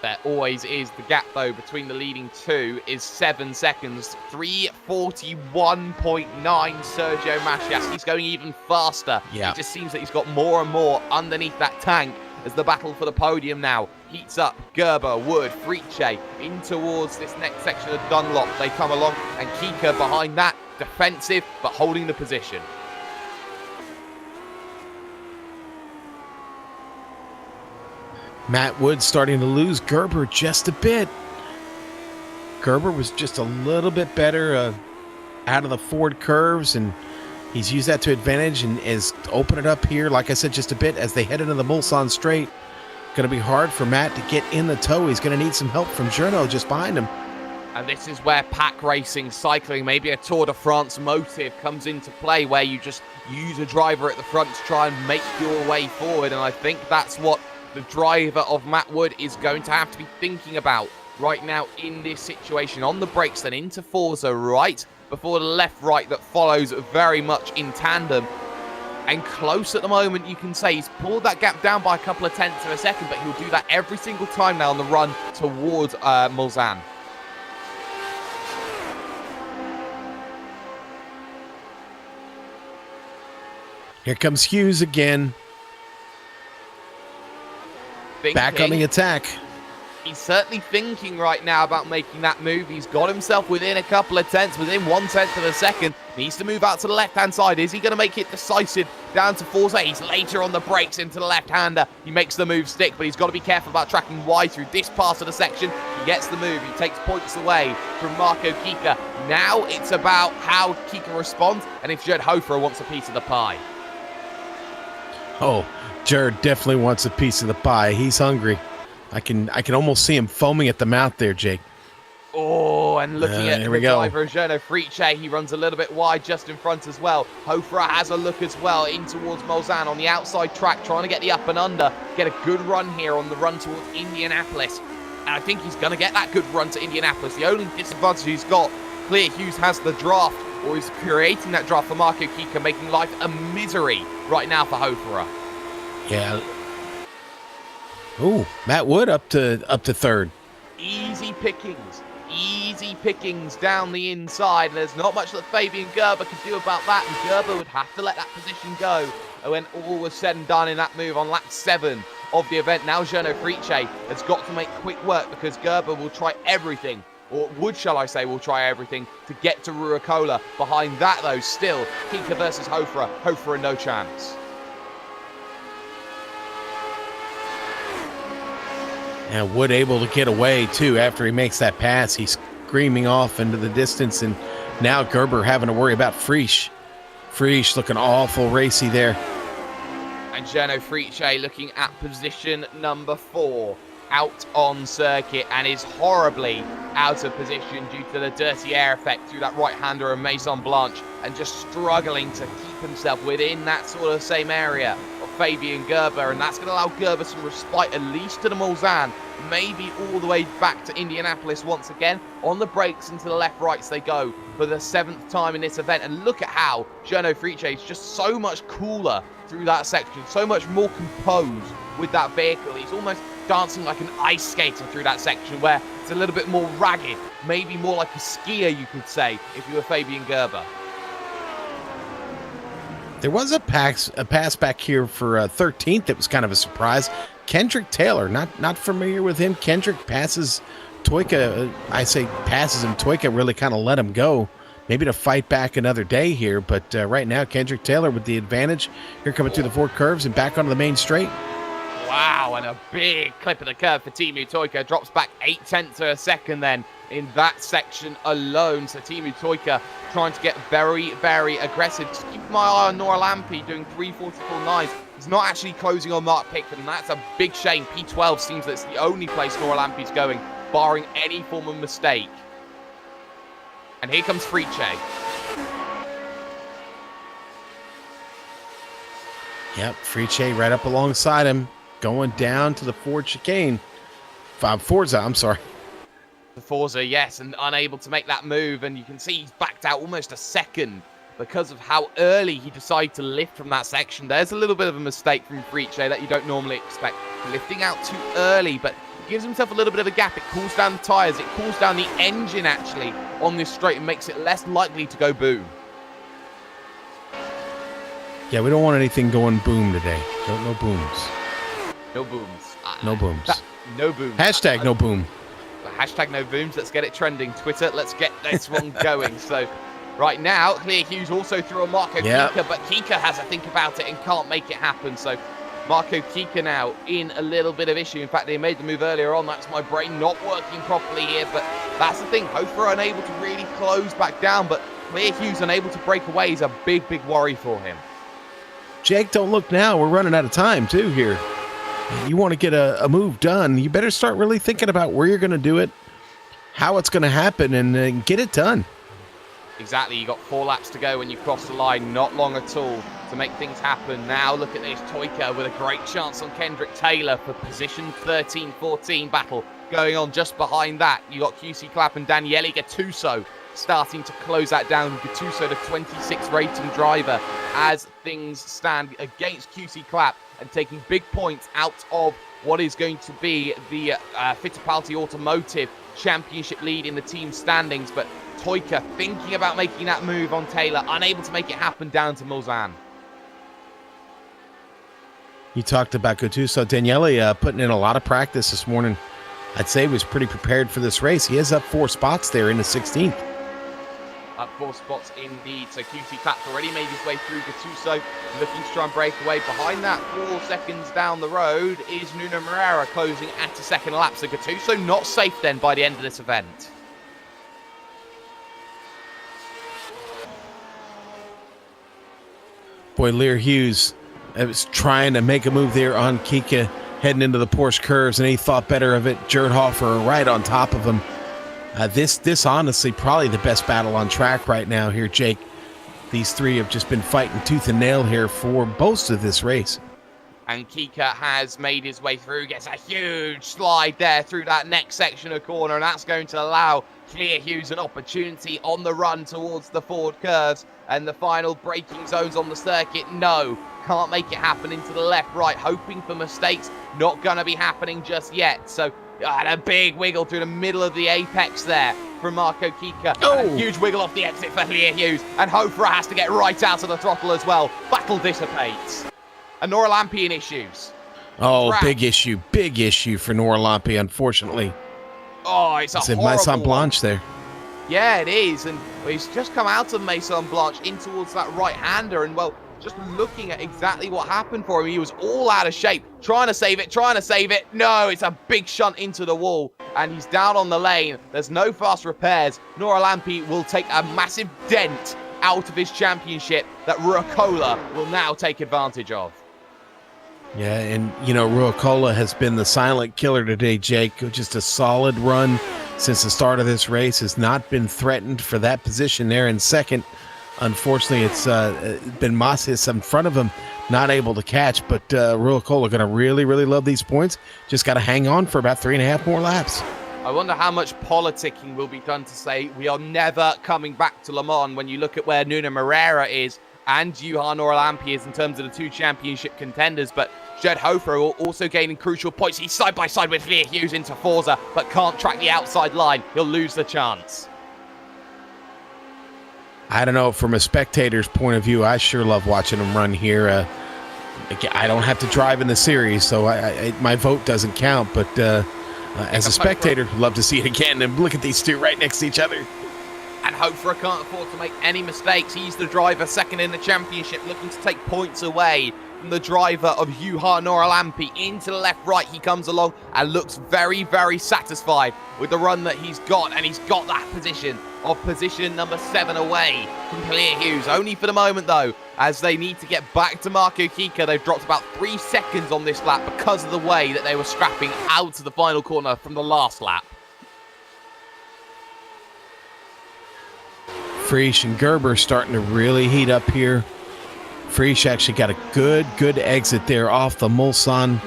There always is. The gap, though, between the leading two is 7 seconds. 3:41.9 Sergio Macias. He's going even faster. Yeah. It just seems that he's got more and more underneath that tank as the battle for the podium now heats up. Gerber, Wood, Friche in towards this next section of Dunlop. They come along, and Kika behind that, defensive, but holding the position. Matt Wood starting to lose Gerber just a bit. Gerber was just a little bit better out of the Ford curves, and he's used that to advantage and is open it up here, like I said, just a bit as they head into the Mulsanne straight. Going to be hard for Matt to get in the tow. He's going to need some help from Journo just behind him. And this is where pack racing, cycling, maybe a Tour de France motive comes into play, where you just use a driver at the front to try and make your way forward. And I think that's what the driver of Matt Wood is going to have to be thinking about right now in this situation. On the brakes, then into Forza right before the left-right that follows very much in tandem. And close at the moment, you can say. He's pulled that gap down by a couple of tenths of a second, but he'll do that every single time now on the run towards Mulsanne. Here comes Hughes again. Back on the attack. He's certainly thinking right now about making that move. He's got himself within a couple of tenths, within 1/10 of a second. Needs to move out to the left-hand side. Is he going to make it decisive down to Forza? He's later on the brakes into the left-hander. He makes the move stick, but he's got to be careful about tracking wide through this part of the section. He gets the move. He takes points away from Marco Kika. Now it's about how Kika responds and if Jared Hofer wants a piece of the pie. Oh, Jared definitely wants a piece of the pie. He's hungry. I can almost see him foaming at the mouth there, Jake. Oh, and looking at the driver, go. Journo Friche, he runs a little bit wide just in front as well. Hofer has a look as well in towards Mulsanne on the outside track, trying to get the up and under, get a good run here on the run towards Indianapolis. And I think he's going to get that good run to Indianapolis. The only disadvantage he's got, clear Hughes has the draft, or he's creating that draft for Marco Kika, making life a misery right now for Hofer. Yeah. Ooh, Matt Wood up to third. Easy pickings down the inside. And there's not much that Fabian Gerber could do about that, and Gerber would have to let that position go when all was said and done in that move on lap 7 of the event. Now Journo Friche has got to make quick work, because Gerber will try everything, or Wood, shall I say, will try everything to get to Ruicola. Behind that, though, still, Kika versus Hofer. Hofer, no chance. And Wood able to get away, too, after he makes that pass. He's screaming off into the distance, and now Gerber having to worry about Frisch. Frisch looking awful racy there. And Journo Friche looking at position number 4 out on circuit, and is horribly out of position due to the dirty air effect through that right-hander of Maison Blanche, and just struggling to keep himself within that sort of same area of Fabian Gerber, and that's going to allow Gerber some respite, at least to the Mulsanne, maybe all the way back to Indianapolis once again. On the brakes into the left-rights they go for the 7th time in this event, and look at how Journo Friche is just so much cooler through that section, so much more composed with that vehicle. He's almost dancing like an ice skater through that section where it's a little bit more ragged, maybe more like a skier, you could say, if you were Fabian Gerber. There was a pass back here for 13th that was kind of a surprise. Kendrick Taylor, not familiar with him. Kendrick passes Toyka, I say passes him. Toyka really kind of let him go. Maybe to fight back another day here, but right now Kendrick Taylor with the advantage. Here coming through the 4 curves and back onto the main straight. Wow, and a big clip of the curve for Timu Toyka. Drops back 0.8 of a second then in that section alone. So Timu Toyka trying to get very, very aggressive. Just keep my eye on Noah Lampe doing 3:44.9. He's not actually closing on Mark Pickford, and that's a big shame. P12 seems that's the only place Noah Lampe's going, barring any form of mistake. And here comes Prix. Yep, Prix right up alongside him, going down to the Ford chicane. Forza, I'm sorry. The Forza, yes, and unable to make that move, and you can see he's backed out almost a second because of how early he decided to lift from that section. There's a little bit of a mistake from Prix that you don't normally expect. Lifting out too early, but gives himself a little bit of a gap. It cools down the tyres, it cools down the engine actually on this straight and makes it less likely to go boom. Yeah, we don't want anything going boom today. No booms. No booms. No booms. No booms. Hashtag no boom. Hashtag no booms. Let's get it trending. Twitter, let's get this one going. So right now, Clear Hughes also threw a Marco Kika, but Kika has to think about it and can't make it happen. So Marco Kika now in a little bit of issue. In fact, they made the move earlier on. That's my brain not working properly here, but that's the thing. Hofer unable to really close back down, but Clear Hughes unable to break away is a big, big worry for him. Jake, don't look now. We're running out of time, too, here. You want to get a move done, you better start really thinking about where you're going to do it, how it's going to happen, and get it done. Exactly. You got 4 laps to go when you cross the line. Not long at all to make things happen. Now look at this. Toyka with a great chance on Kendrick Taylor for position 13-14 battle going on just behind that. You got QC Clapp and Daniele Gattuso starting to close that down. Gattuso, the 26 rating driver, as things stand against QC Clapp and taking big points out of what is going to be the Fittipaldi Automotive Championship lead in the team standings. But Toyka thinking about making that move on Taylor, unable to make it happen down to Mulsanne. You talked about Gattuso. Daniele putting in a lot of practice this morning. I'd say he was pretty prepared for this race. He is up 4 spots there in the 16th. Up 4 spots indeed. So QC Clapp's already made his way through Gattuso, looking to try and break away. Behind that, 4 seconds down the road, is Nuno Moreira closing at a second lap. So Gattuso not safe then by the end of this event. Boy, Lear Hughes was trying to make a move there on Kika heading into the Porsche curves, and he thought better of it. Jerdhofer right on top of him. This honestly probably the best battle on track right now here, Jake. These 3 have just been fighting tooth and nail here for most of this race. And Kika has made his way through, gets a huge slide there through that next section of corner, and that's going to allow Clear Hughes an opportunity on the run towards the Ford curves and the final braking zones on the circuit. No, can't make it happen into the left, right, hoping for mistakes. Not going to be happening just yet. So and a big wiggle through the middle of the apex there from Marco Kika. Oh. A huge wiggle off the exit for Clear Hughes, and Hofer has to get right out of the throttle as well. Battle dissipates. And Nora Lampe in issues. Oh, big issue for Nora Lampe, unfortunately. Oh, it's a horrible Maison Blanche there. Yeah, it is. And he's just come out of Maison Blanche in towards that right-hander. And, well, just looking at exactly what happened for him, he was all out of shape. Trying to save it. No, it's a big shunt into the wall. And he's down on the lane. There's no fast repairs. Nora Lampe will take a massive dent out of his championship that Ruocola will now take advantage of. Yeah, and, Ruocola has been the silent killer today, Jake. Just a solid run since the start of this race. Has not been threatened for that position there in second. Unfortunately, it's been Masis in front of him, not able to catch. But Ruocola going to really, really love these points. Just got to hang on for about 3.5 more laps. I wonder how much politicking will be done to say we are never coming back to Le Mans when you look at where Nuno Moreira is and Johan Nora Lampe is in terms of the 2 championship contenders. But Jed Hofer also gaining crucial points. He's side by side with Lear Hughes into Forza, but can't track the outside line. He'll lose the chance. I don't know. From a spectator's point of view, I sure love watching him run here. I don't have to drive in the series, so my vote doesn't count. But as a spectator, I'd love to see it again. And look at these two right next to each other. And Hofer can't afford to make any mistakes. He's the driver second in the championship, looking to take points away from the driver of Juha Noralampi. Into the left-right he comes along and looks very, very satisfied with the run that he's got. And he's got that position number 7 away from Lear Hughes. Only for the moment, though, as they need to get back to Marco Kika. They've dropped about 3 seconds on this lap because of the way that they were scrapping out to the final corner from the last lap. Frisch and Gerber starting to really heat up here. Frisch actually got a good exit there off the Mulsanne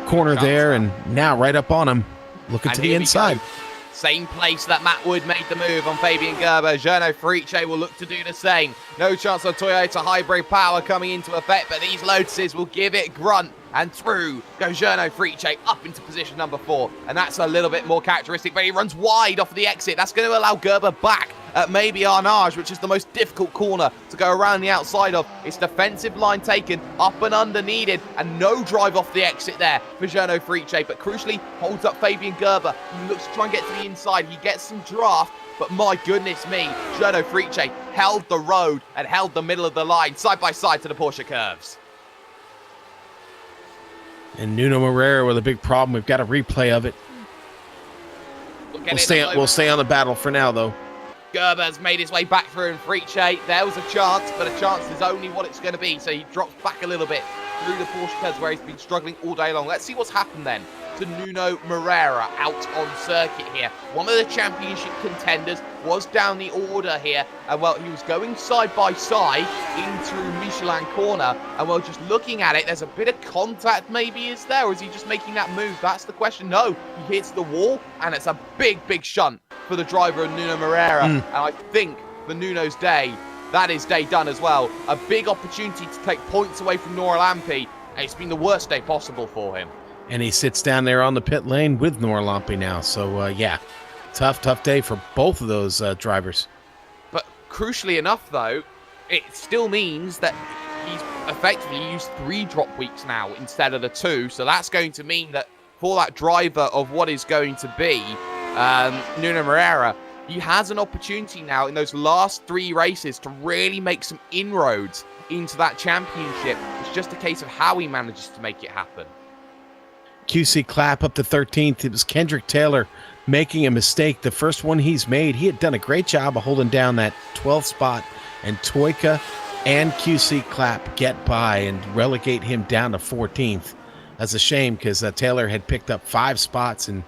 corner there, and now right up on him, looking to the inside. Same place that Matt Wood made the move on Fabian Gerber. Journo Ferice will look to do the same. No chance of Toyota hybrid power coming into effect, but these Lotuses will give it grunt. And through goes Journo Ferice up into position number 4. And that's a little bit more characteristic, but he runs wide off the exit. That's going to allow Gerber back at maybe Arnage, which is the most difficult corner to go around the outside of. It's defensive line taken, up and under needed, and no drive off the exit there for Journo Ferice, but crucially holds up Fabian Gerber, who looks to try and get to the inside. He gets some draft, but my goodness me, Journo Ferice held the road and held the middle of the line, side by side to the Porsche curves. And Nuno Moreira with a big problem. We've got a replay of it. We'll stay on the battle for now, though. Gerber's made his way back through, and Ferice, there was a chance, but a chance is only what it's going to be. So he drops back a little bit through the Porsche curves where he's been struggling all day long. Let's see what's happened then to Nuno Moreira out on circuit here. One of the championship contenders was down the order here, and well, he was going side by side into Michelin corner, and well, just looking at it, there's a bit of contact maybe is there, or is he just making that move? That's the question. No, he hits the wall, and it's a big shunt for the driver of Nuno Moreira, and I think for Nuno's day, that is day done as well. A big opportunity to take points away from Noralampi, and it's been the worst day possible for him. And he sits down there on the pit lane with Noralampi now. So, yeah, tough day for both of those drivers. But crucially enough, though, it still means that he's effectively used 3 drop weeks now instead of the 2. So that's going to mean that for that driver of what is going to be Nuno Moreira, he has an opportunity now in those last 3 races to really make some inroads into that championship. It's just a case of how he manages to make it happen. QC Clapp up to 13th. It was Kendrick Taylor making a mistake. The first one he's made. He had done a great job of holding down that 12th spot, and Toyka and QC Clapp get by and relegate him down to 14th. That's a shame because Taylor had picked up 5 spots and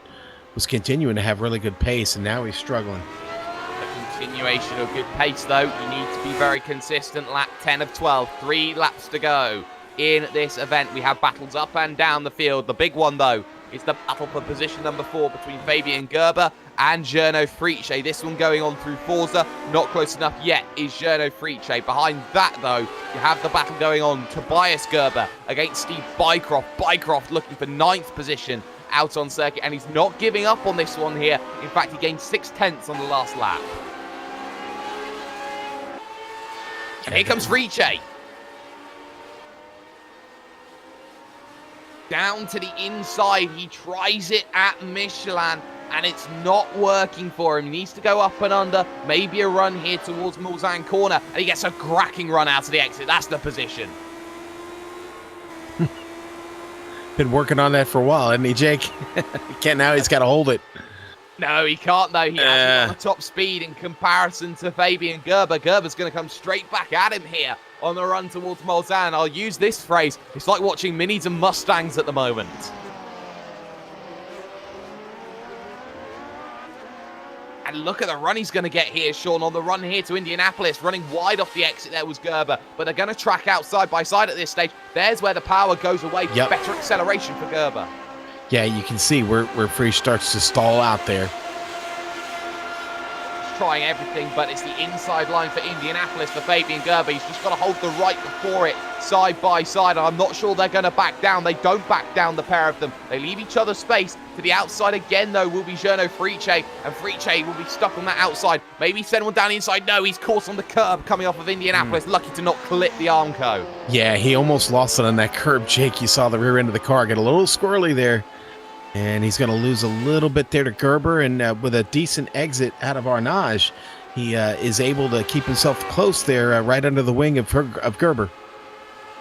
was continuing to have really good pace, and now he's struggling. A continuation of good pace, though. You need to be very consistent. Lap 10 of 12, 3 laps to go. In this event, we have battles up and down the field. The big one, though, is the battle for position number 4 between Fabian Gerber and Journo Ferice. This one going on through Forza. Not close enough yet is Journo Ferice. Behind that, though, you have the battle going on. Tobias Gerber against Steve Bycroft. Bycroft looking for 9th position out on circuit, and he's not giving up on this one here. In fact, he gained 6/10 on the last lap. And here comes Ferice. Down to the inside, he tries it at Michelin, and it's not working for him. He needs to go up and under, maybe a run here towards Mulsanne corner, and he gets a cracking run out of the exit. That's the position. Been working on that for a while, hasn't he, Jake? Now he's got to hold it. No, he can't, though. He hasn't got the top speed in comparison to Fabian Gerber. Gerber's going to come straight back at him here on the run towards Mulsanne. I'll use this phrase. It's like watching Minis and Mustangs at the moment. And look at the run he's going to get here, Sean, on the run here to Indianapolis. Running wide off the exit there was Gerber, but they're going to track out side by side at this stage. There's where the power goes away. Yep. Better acceleration for Gerber. Yeah, you can see where Frisch starts to stall out there. trying everything, but it's the inside line for Indianapolis for Fabian Gerber. He's just got to hold the right before it, side by side, and I'm not sure they're going to back down. They don't back down, the pair of them. They leave each other space. To the outside again, though, will be Journo Friche, and Friche will be stuck on that outside. Maybe send one down the inside. No, he's caught on the curb coming off of Indianapolis. Lucky to not clip the Armco. Yeah, he almost lost it on that curb, Jake. You saw the rear end of the car get a little squirrely there. And he's going to lose a little bit there to Gerber. And with a decent exit out of Arnage, he is able to keep himself close there, right under the wing of Gerber.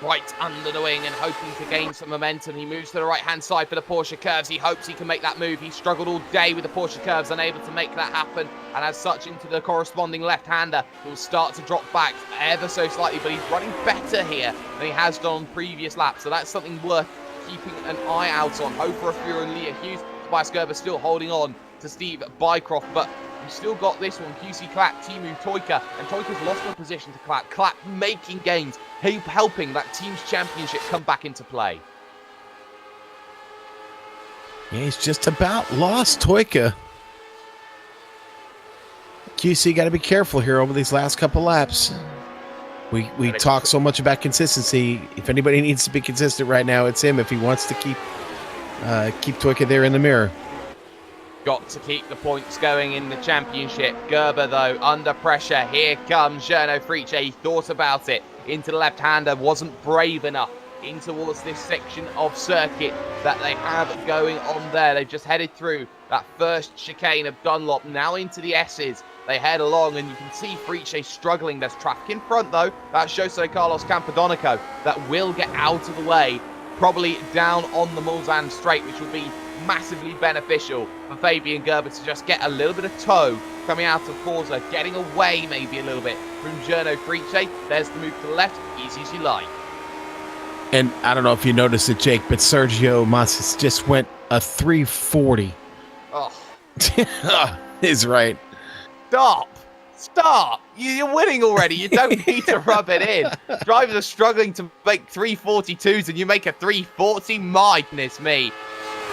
Right under the wing and hoping to gain some momentum. He moves to the right-hand side for the Porsche curves. He hopes he can make that move. He struggled all day with the Porsche curves, unable to make that happen. And as such, into the corresponding left-hander, who will start to drop back ever so slightly. But he's running better here than he has done on previous laps. So that's something worth keeping an eye out on. Hofer, Fuhrer, and Leah Hughes. Tobias Gerber still holding on to Steve Bycroft, but we've still got this one. QC Klatt, Timu Toika, and Toika's lost the position to Klatt. Klatt making gains, helping that team's championship come back into play. Yeah, he's just about lost Toika. QC got to be careful here over these last couple laps. We talk so much about consistency. If anybody needs to be consistent right now, it's him if he wants to keep Toika there in the mirror. Got to keep the points going in the championship. Gerber, though, under pressure. Here comes Journo Friche. He thought about it. Into the left-hander. Wasn't brave enough in towards this section of circuit that they have going on there. They've just headed through that first chicane of Dunlop. Now into the S's. They head along, and you can see Friche struggling. There's traffic in front, though. That's Jose Carlos Campodonico that will get out of the way, probably down on the Mulsanne straight, which will be massively beneficial for Fabian Gerber to just get a little bit of toe coming out of Forza, getting away maybe a little bit from Journo Friche. There's the move to the left, easy as you like. And I don't know if you noticed it, Jake, but Sergio Masas just went a 340. Oh. He's right. Stop! You're winning already. You don't need to rub it in. Drivers are struggling to make 342s and you make a 340? My goodness me.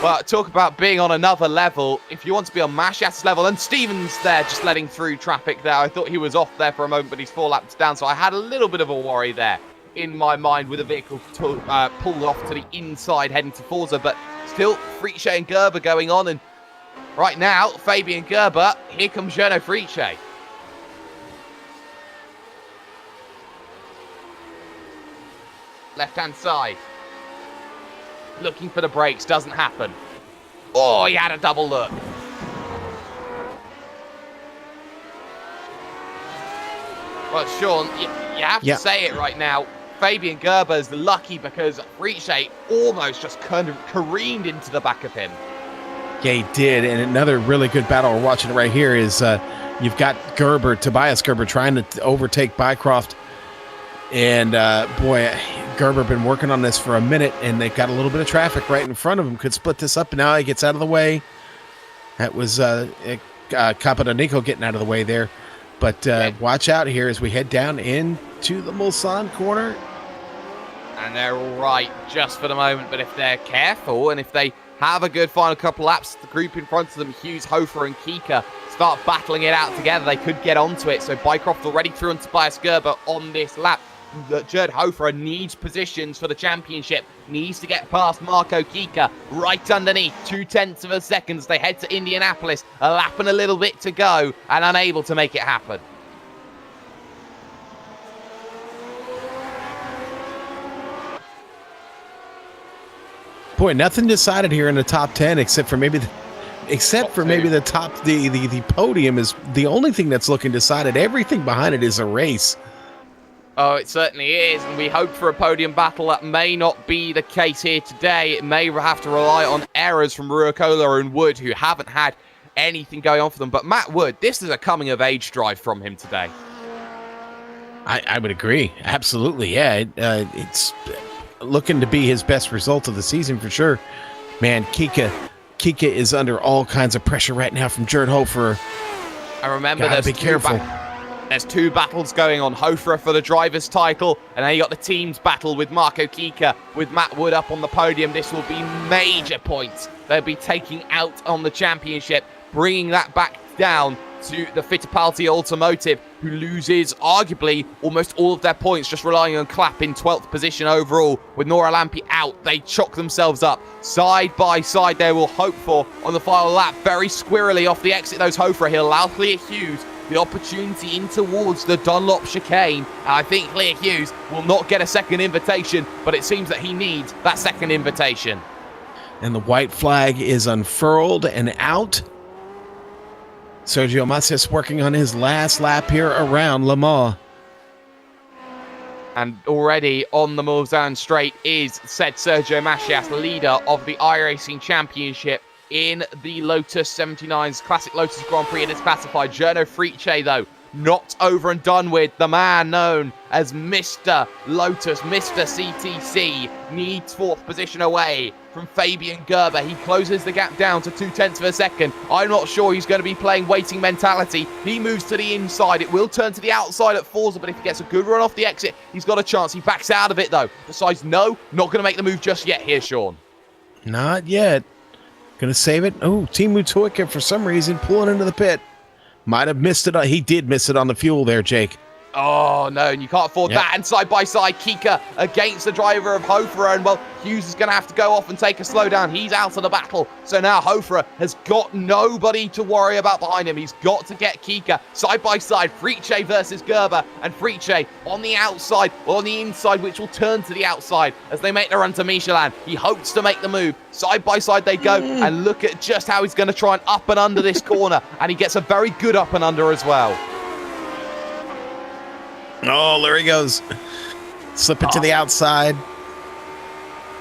Well, talk about being on another level. If you want to be on Mashat's level, and Stevens there just letting through traffic there. I thought he was off there for a moment, but he's 4 laps down, so I had a little bit of a worry there in my mind with the vehicle pulled off to the inside heading to Forza, but still Friche and Gerber going on, and right now, Fabian Gerber, here comes Journo Friche. Left-hand side. Looking for the brakes, doesn't happen. Oh, he had a double look. Well, Sean, you have to say it right now. Fabian Gerber's lucky because Friche almost just careened into the back of him. Yeah, he did. And another really good battle we're watching right here is you've got Tobias Gerber trying to overtake Bycroft. And boy, Gerber been working on this for a minute, and they've got a little bit of traffic right in front of him. Could split this up, and now he gets out of the way. That was Capadonico getting out of the way there. But watch out here as we head down into the Mulsanne corner. And they're all right just for the moment, but if they're careful and if they have a good final couple laps, the group in front of them, Hughes, Hofer, and Kika, start battling it out together, they could get onto it. So Bycroft already through on Tobias Gerber on this lap. Jerd Hofer needs positions for the championship, needs to get past Marco Kika right underneath, 0.2 of a second as they head to Indianapolis, a lap and a little bit to go, and unable to make it happen. Boy, nothing decided here in the top 10 except for maybe the podium is the only thing that's looking decided. Everything behind it is a race. Oh, it certainly is, and we hope for a podium battle. That may not be the case here today. It may have to rely on errors from Ruokola and Wood, who haven't had anything going on for them. But Matt Wood, this is a coming-of-age drive from him today. I would agree. Absolutely, yeah. It's looking to be his best result of the season for sure. Man, Kika is under all kinds of pressure right now from Jerd Hofer. I remember Gotta be careful. There's 2 battles going on. Hofer for the driver's title, and then you got the team's battle with Marco Kika, with Matt Wood up on the podium. This will be major points they'll be taking out on the championship, bringing that back down to the Fittipaldi Automotive, who loses arguably almost all of their points just relying on Clapp in 12th position overall. With Nora Lampi out, they chock themselves up. Side by side, they will hope for on the final lap. Very squirrely off the exit, those Hofer. He'll allow Clear Hughes the opportunity in towards the Dunlop chicane. And I think Clear Hughes will not get a second invitation, but it seems that he needs that second invitation. And the white flag is unfurled and out. Sergio Macias working on his last lap here around Le Mans. And already on the Mulsanne straight is said Sergio Macias, leader of the iRacing Championship in the Lotus 79's Classic Lotus Grand Prix. It is classified. Gernot Friche, though, not over and done with. The man known as Mr. Lotus, Mr. CTC, needs 4th position away from Fabian Gerber. He closes the gap down to 0.2 of a second. I'm not sure he's going to be playing waiting mentality. He moves to the inside. It will turn to the outside at Forza, but if he gets a good run off the exit, he's got a chance. He backs out of it, though. Decides, no, not going to make the move just yet here, Sean. Not yet. Going to save it. Oh, Teemu Tuiken, for some reason, pulling into the pit. Might have missed it. He did miss it on the fuel there, Jake. Oh, no, and you can't afford that. And side by side, Kika against the driver of Hofer. And, well, Hughes is going to have to go off and take a slowdown. He's out of the battle. So now Hofer has got nobody to worry about behind him. He's got to get Kika side by side. Friche versus Gerber. And Friche on the outside, or on the inside, which will turn to the outside as they make the run to Michelin. He hopes to make the move. Side by side they go. And look at just how he's going to try and up and under this corner. And he gets a very good up and under as well. Oh, there he goes. Slipping to the outside.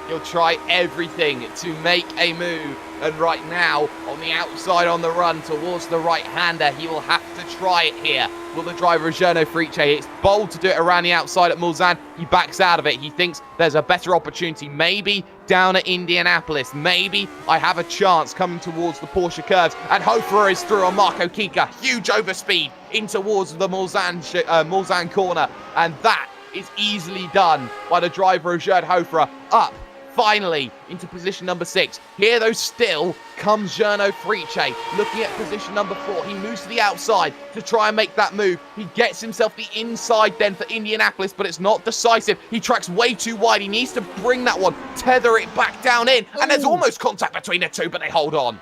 He'll try everything to make a move. And right now, on the outside on the run towards the right-hander, he will have to try it here. Will the driver of Gernot Friche? It's bold to do it around the outside at Mulsanne. He backs out of it. He thinks there's a better opportunity. Maybe down at Indianapolis. Maybe I have a chance coming towards the Porsche curves. And Hofer is through on Marco Kika. Huge overspeed in towards the Mulsanne corner. And that is easily done by the driver of Gerd Hofer. Up finally into position number 6. Here, though, still comes Gernot Friche, looking at position number 4. He moves to the outside to try and make that move. He gets himself the inside then for Indianapolis, but it's not decisive. He tracks way too wide. He needs to bring that one, tether it back down in, and there's almost contact between the two, but they hold on.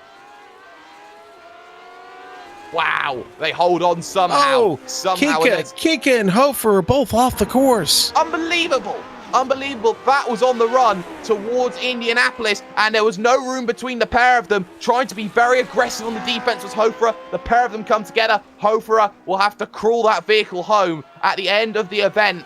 Wow, they hold on somehow. Kika and Hofer are both off the course. Unbelievable. Unbelievable. That was on the run towards Indianapolis, and there was no room between the pair of them. Trying to be very aggressive on the defense was Hofer. The pair of them come together. Hofer will have to crawl that vehicle home at the end of the event.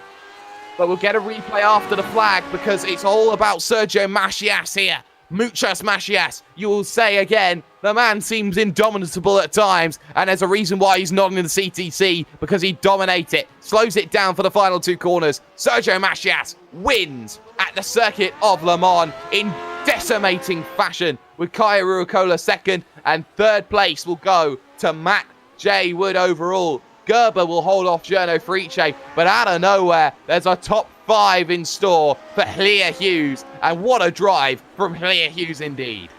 But we'll get a replay after the flag because it's all about Sergio Macias here. Muchas Macias. You will say again, the man seems indomitable at times, and there's a reason why he's not in the CTC, because he dominates it, slows it down for the final 2 corners. Sergio Macias wins at the circuit of Le Mans in decimating fashion, with Kaya Ruokola second, and 3rd place will go to Matt J. Wood overall. Gerber will hold off Gernot Friche, but out of nowhere, there's a top 5 in store for Clear Hughes, and what a drive from Clear Hughes indeed.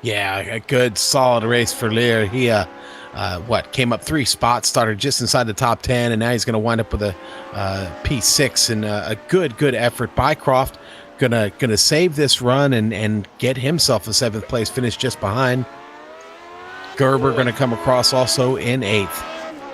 Yeah, a good, solid race for Lear. He, came up 3 spots, started just inside the top 10, and now he's going to wind up with a P6, and a good effort by Croft. Gonna save this run and get himself a 7th place finish just behind. Gerber going to come across also in 8th.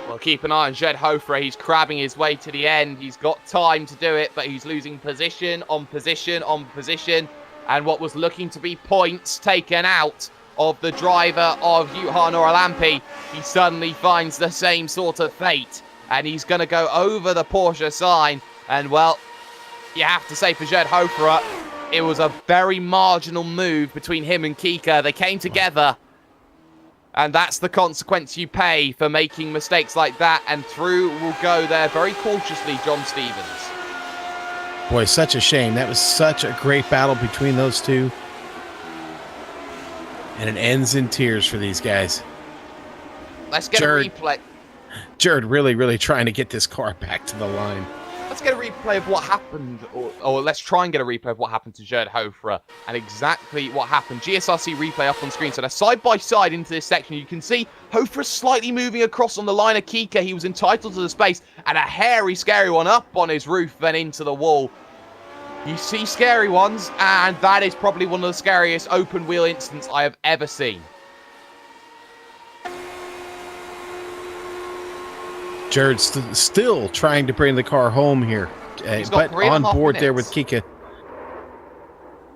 Well, keep an eye on Gerd Hofer. He's crabbing his way to the end. He's got time to do it, but he's losing position on position on position. And what was looking to be points taken out of the driver of Juha Noralampi, he suddenly finds the same sort of fate. And he's going to go over the Porsche sign. And, well, you have to say for Gerd Hofer, it was a very marginal move between him and Kika. They came together. And that's the consequence you pay for making mistakes like that. And through will go there very cautiously, John Stevens. Boy, such a shame. That was such a great battle between those two. And it ends in tears for these guys. Let's get a replay. Jared really trying to get this car back to the line. let's get a replay of what happened, or let's try and get a replay of what happened to Gerd Hofra and exactly what happened. GSRC replay up on screen. So they're side by side into this section. You can see Hofra slightly moving across on the line of Kika. He was entitled to the space, and a hairy, scary one up on his roof, then into the wall. You see scary ones, and that is probably one of the scariest open wheel incidents I have ever seen. Jared's still trying to bring the car home here, but on board there with Kika.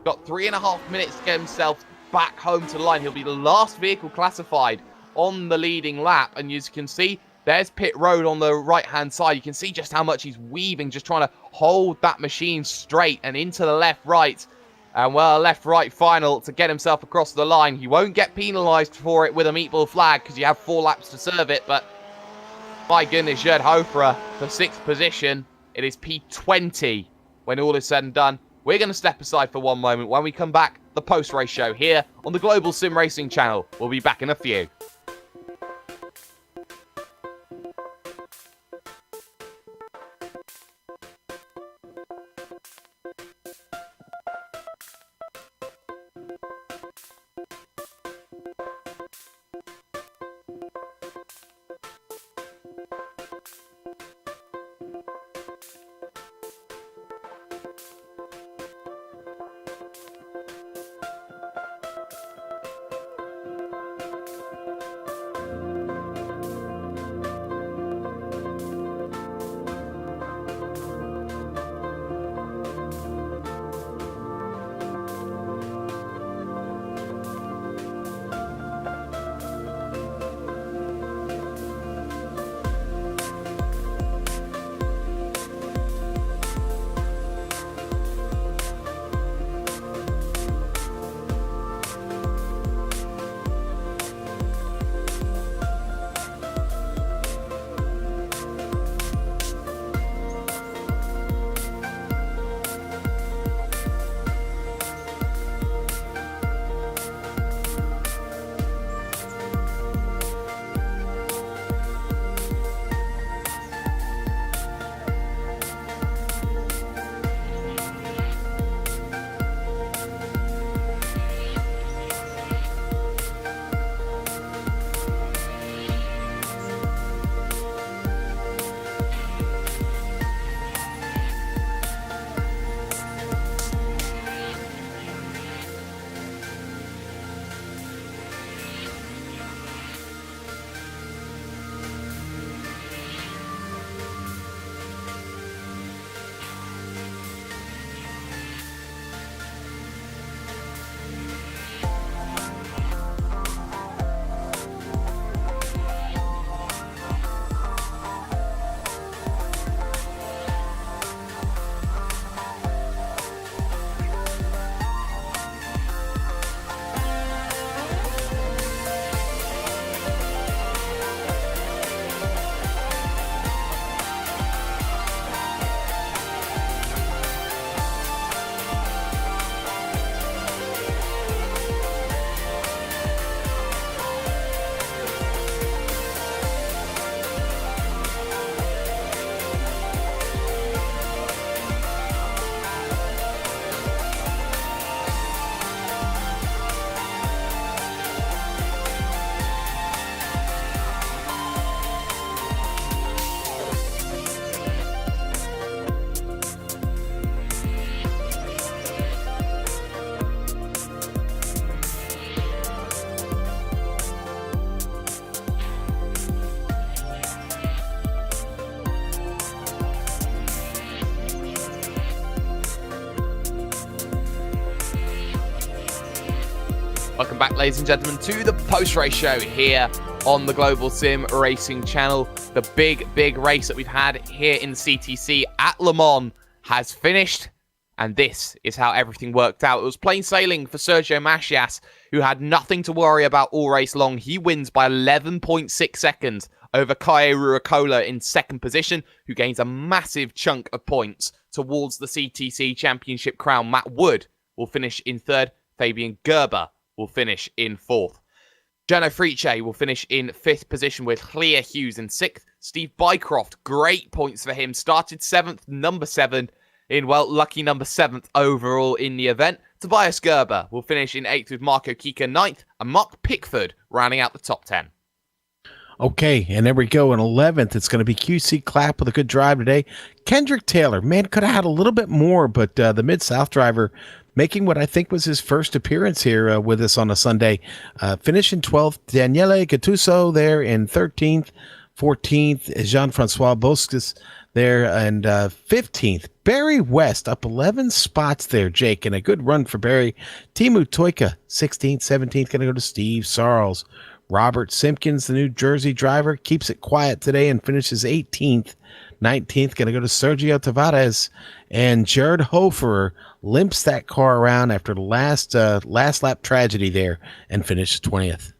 Got 3.5 minutes to get himself back home to the line. He'll be the last vehicle classified on the leading lap. And as you can see, there's pit road on the right-hand side. You can see just how much he's weaving, just trying to hold that machine straight and into the left-right. And, well, a left-right final to get himself across the line. He won't get penalised for it with a meatball flag because you have 4 laps to serve it, but my goodness, Gerd Hofra for 6th position. It is P20 when all is said and done. We're going to step aside for one moment. When we come back, the post-race show here on the Global Sim Racing channel. We'll be back in a few. Welcome back, ladies and gentlemen, to the post-race show here on the Global Sim Racing channel. The big race that we've had here in the CTC at Le Mans has finished, and this is how everything worked out. It was plain sailing for Sergio Macias, who had nothing to worry about all race long. He wins by 11.6 seconds over Kaye Ruakola in 2nd position, who gains a massive chunk of points towards the CTC Championship crown. Matt Wood will finish in 3rd. Fabian Gerber will finish in 4th. Jono Friche will finish in 5th position with Clea Hughes in 6th. Steve Bycroft, great points for him. Started 7th, number 7 in, well, lucky number 7th overall in the event. Tobias Gerber will finish in 8th with Marco Kika 9th, and Mark Pickford rounding out the top 10. Okay, and there we go. In 11th, it's going to be QC Clapp with a good drive today. Kendrick Taylor, man, could have had a little bit more, but the Mid-South driver making what I think was his first appearance here with us on a Sunday. Finishing 12th, Daniele Gattuso there in 13th. 14th, Jean-Francois Bosques there, and 15th, Barry West up 11 spots there, Jake, and a good run for Barry. Timu Toika, 16th, 17th, going to go to Steve Sarles. Robert Simpkins, the New Jersey driver, keeps it quiet today and finishes 18th. 19th, going to go to Sergio Tavares. And Jared Hofer limps that car around after the last lap tragedy there and finishes 20th.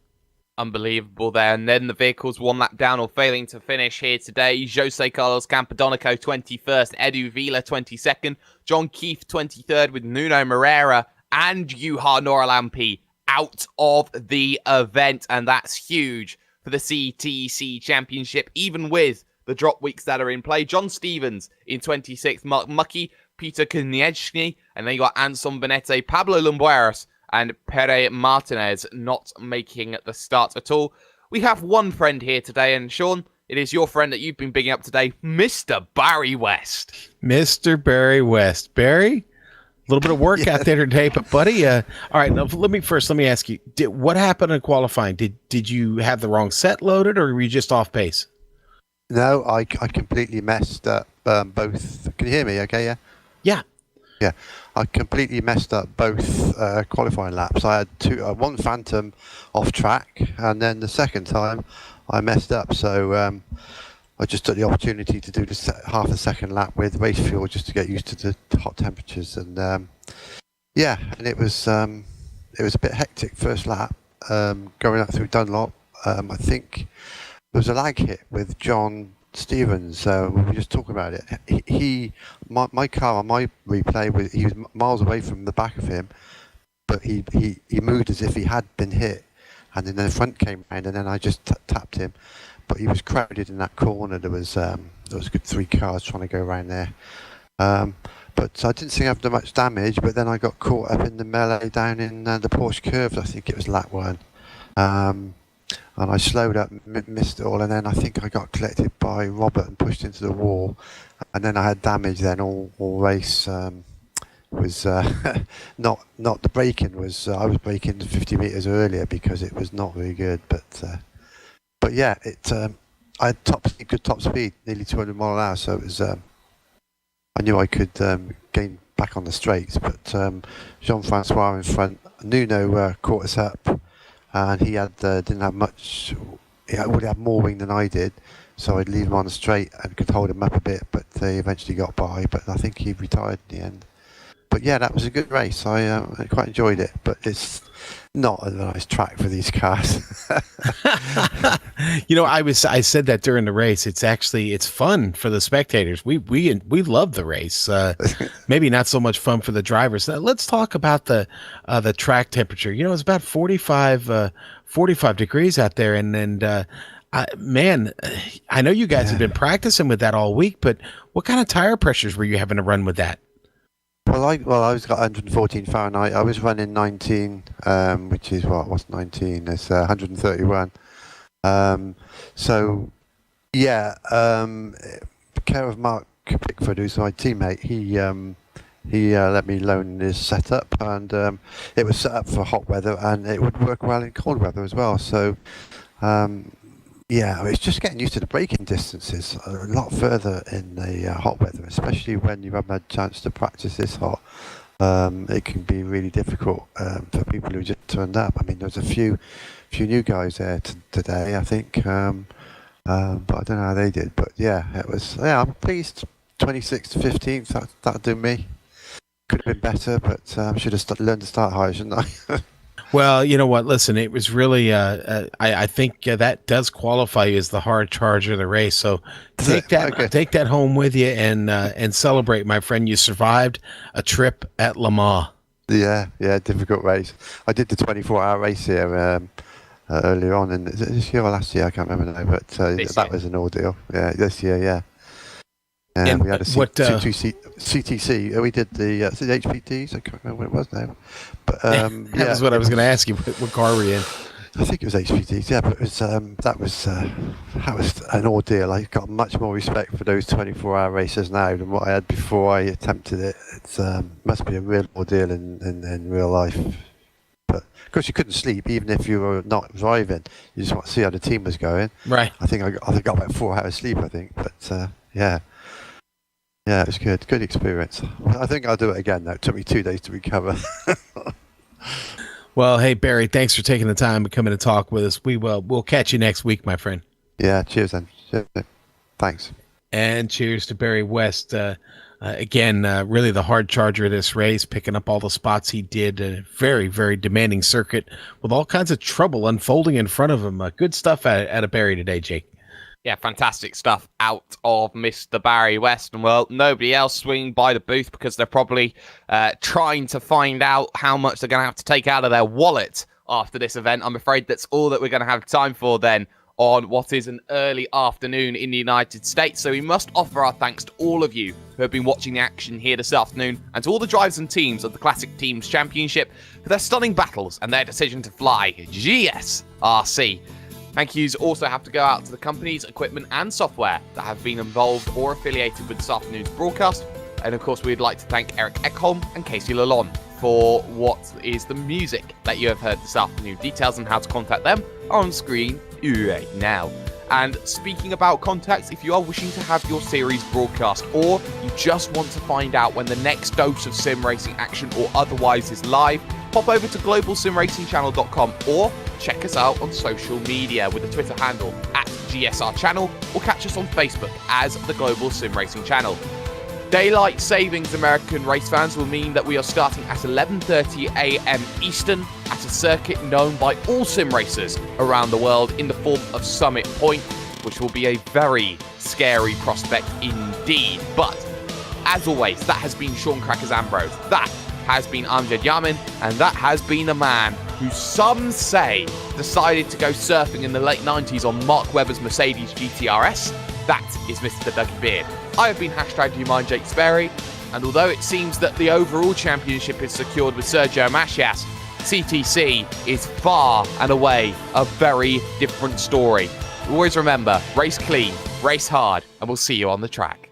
Unbelievable there. And then the vehicles one lap down or failing to finish here today. Jose Carlos Campodonico 21st, Edu Vila 22nd, John Keefe 23rd with Nuno Moreira and Juha Noralampi out of the event. And that's huge for the CTC Championship, even with the drop weeks that are in play. John Stevens in 26th, Mark Mucky, Peter Konieczny, and then you got Anson Benete, Pablo Lumbueras, and Pere Martinez not making the start at all. We have one friend here today, and Sean, it is your friend that you've been bigging up today, Mr. Barry West. Mr. Barry West. Barry, a little bit of work out there today, but buddy, all right, now, let me ask you, what happened in qualifying? Did you have the wrong set loaded, or were you just off pace? No, I completely messed up both. Can you hear me okay, yeah? Yeah. Yeah, I completely messed up both qualifying laps. I had one phantom off track, and then the second time I messed up. So I just took the opportunity to do half a second lap with race fuel just to get used to the hot temperatures. And and it was a bit hectic first lap going up through Dunlop. I think there was a lag hit with John Stevens, we were just talking about it. My car on my replay, he was miles away from the back of him, but he moved as if he had been hit, and then the front came round, and then I just tapped him. But he was crowded in that corner. There was a good 3 cars trying to go around there. But I didn't think I had much damage. But then I got caught up in the melee down in the Porsche curves. I think it was lap 1. And I slowed up, missed it all, and then I think I got collected by Robert and pushed into the wall, and then I had damage. Then all race was not the braking was I was braking 50 meters earlier because it was not very good. But yeah, I had good top speed, nearly 200 mile an hour, so it was I knew I could gain back on the straights. But Jean-Francois in front, Nuno caught us up. And he didn't have much. He would have more wing than I did, so I'd leave him on the straight and could hold him up a bit. But they eventually got by. But I think he retired in the end. But yeah, that was a good race. I quite enjoyed it. But it's not a nice track for these cars. I said that during the race. It's fun for the spectators. We love the race. Maybe not so much fun for the drivers. Now, let's talk about the track temperature. It's about 45 degrees out there, and man, I know you guys have been practicing with that all week. But what kind of tire pressures were you having to run with that? Well, I was got 114 Fahrenheit. I was running 19, which is what's 19? It's 131. So yeah, care of Mark Pickford, who's my teammate, he let me loan his setup, and it was set up for hot weather, and it would work well in cold weather as well. So it's just getting used to the braking distances a lot further in the hot weather, especially when you haven't had a chance to practice this hot. It can be really difficult for people who just turned up. I mean, there's a few new guys there today, I think, but I don't know how they did. But it was. Yeah, I'm pleased. 26th to 15th, that'll do me. Could have been better, but I should have learned to start higher, shouldn't I? Well, you know what? Listen, it was really. I think that does qualify you as the hard charger of the race. So take that home with you and celebrate, my friend. You survived a trip at Le Mans. Yeah, difficult race. I did the 24-hour race here. earlier on in this year or last year, I can't remember now, but that was an ordeal. Yeah, this year, yeah. And we had a CTC. We did the HPTs. I can't remember what it was now. But that was what I was going to ask you. What car were you in? I think it was HPTs. Yeah, but it was that was an ordeal. I got much more respect for those 24-hour races now than what I had before I attempted it. It's must be a real ordeal in real life. But of course, you couldn't sleep even if you were not driving. You just want to see how the team was going. Right. I think I got about 4 hours sleep. I think, but yeah. Yeah, it was good. Good experience. I think I'll do it again, though. It took me 2 days to recover. Well, hey, Barry, thanks for taking the time to come in and talk with us. We'll catch you next week, my friend. Yeah, cheers then. Thanks. And cheers to Barry West. Again, really the hard charger of this race, picking up all the spots he did. A very, very demanding circuit with all kinds of trouble unfolding in front of him. Good stuff out of Barry today, Jake. Yeah, fantastic stuff out of Mr. Barry West. And, well, nobody else swinging by the booth because they're probably trying to find out how much they're going to have to take out of their wallet after this event. I'm afraid that's all that we're going to have time for then on what is an early afternoon in the United States. So we must offer our thanks to all of you who have been watching the action here this afternoon and to all the drivers and teams of the Classic Teams Championship for their stunning battles and their decision to fly GSRC. Thank yous also have to go out to the companies, equipment and software that have been involved or affiliated with this afternoon's broadcast. And of course, we'd like to thank Eric Ekholm and Casey Lalonde for what is the music that you have heard this afternoon. Details on how to contact them are on screen right now. And speaking about contacts, if you are wishing to have your series broadcast or you just want to find out when the next dose of sim racing action or otherwise is live, pop over to globalsimracingchannel.com or check us out on social media with the Twitter handle @GSR Channel or catch us on Facebook as the Global Sim Racing Channel. Daylight savings, American race fans, will mean that we are starting at 11:30 a.m. Eastern at a circuit known by all sim racers around the world in the form of Summit Point, which will be a very scary prospect indeed. But as always, that has been Sean Crackers Ambrose, that has been Amjad Yamin, and that has been a man who some say decided to go surfing in the late 90s on Mark Webber's Mercedes GTRS. That is Mr. Dougie Beard. I have been #YouMind Jake Sperry, and although it seems that the overall championship is secured with Sergio Macias, CTC is far and away a very different story. Always remember, race clean, race hard, and we'll see you on the track.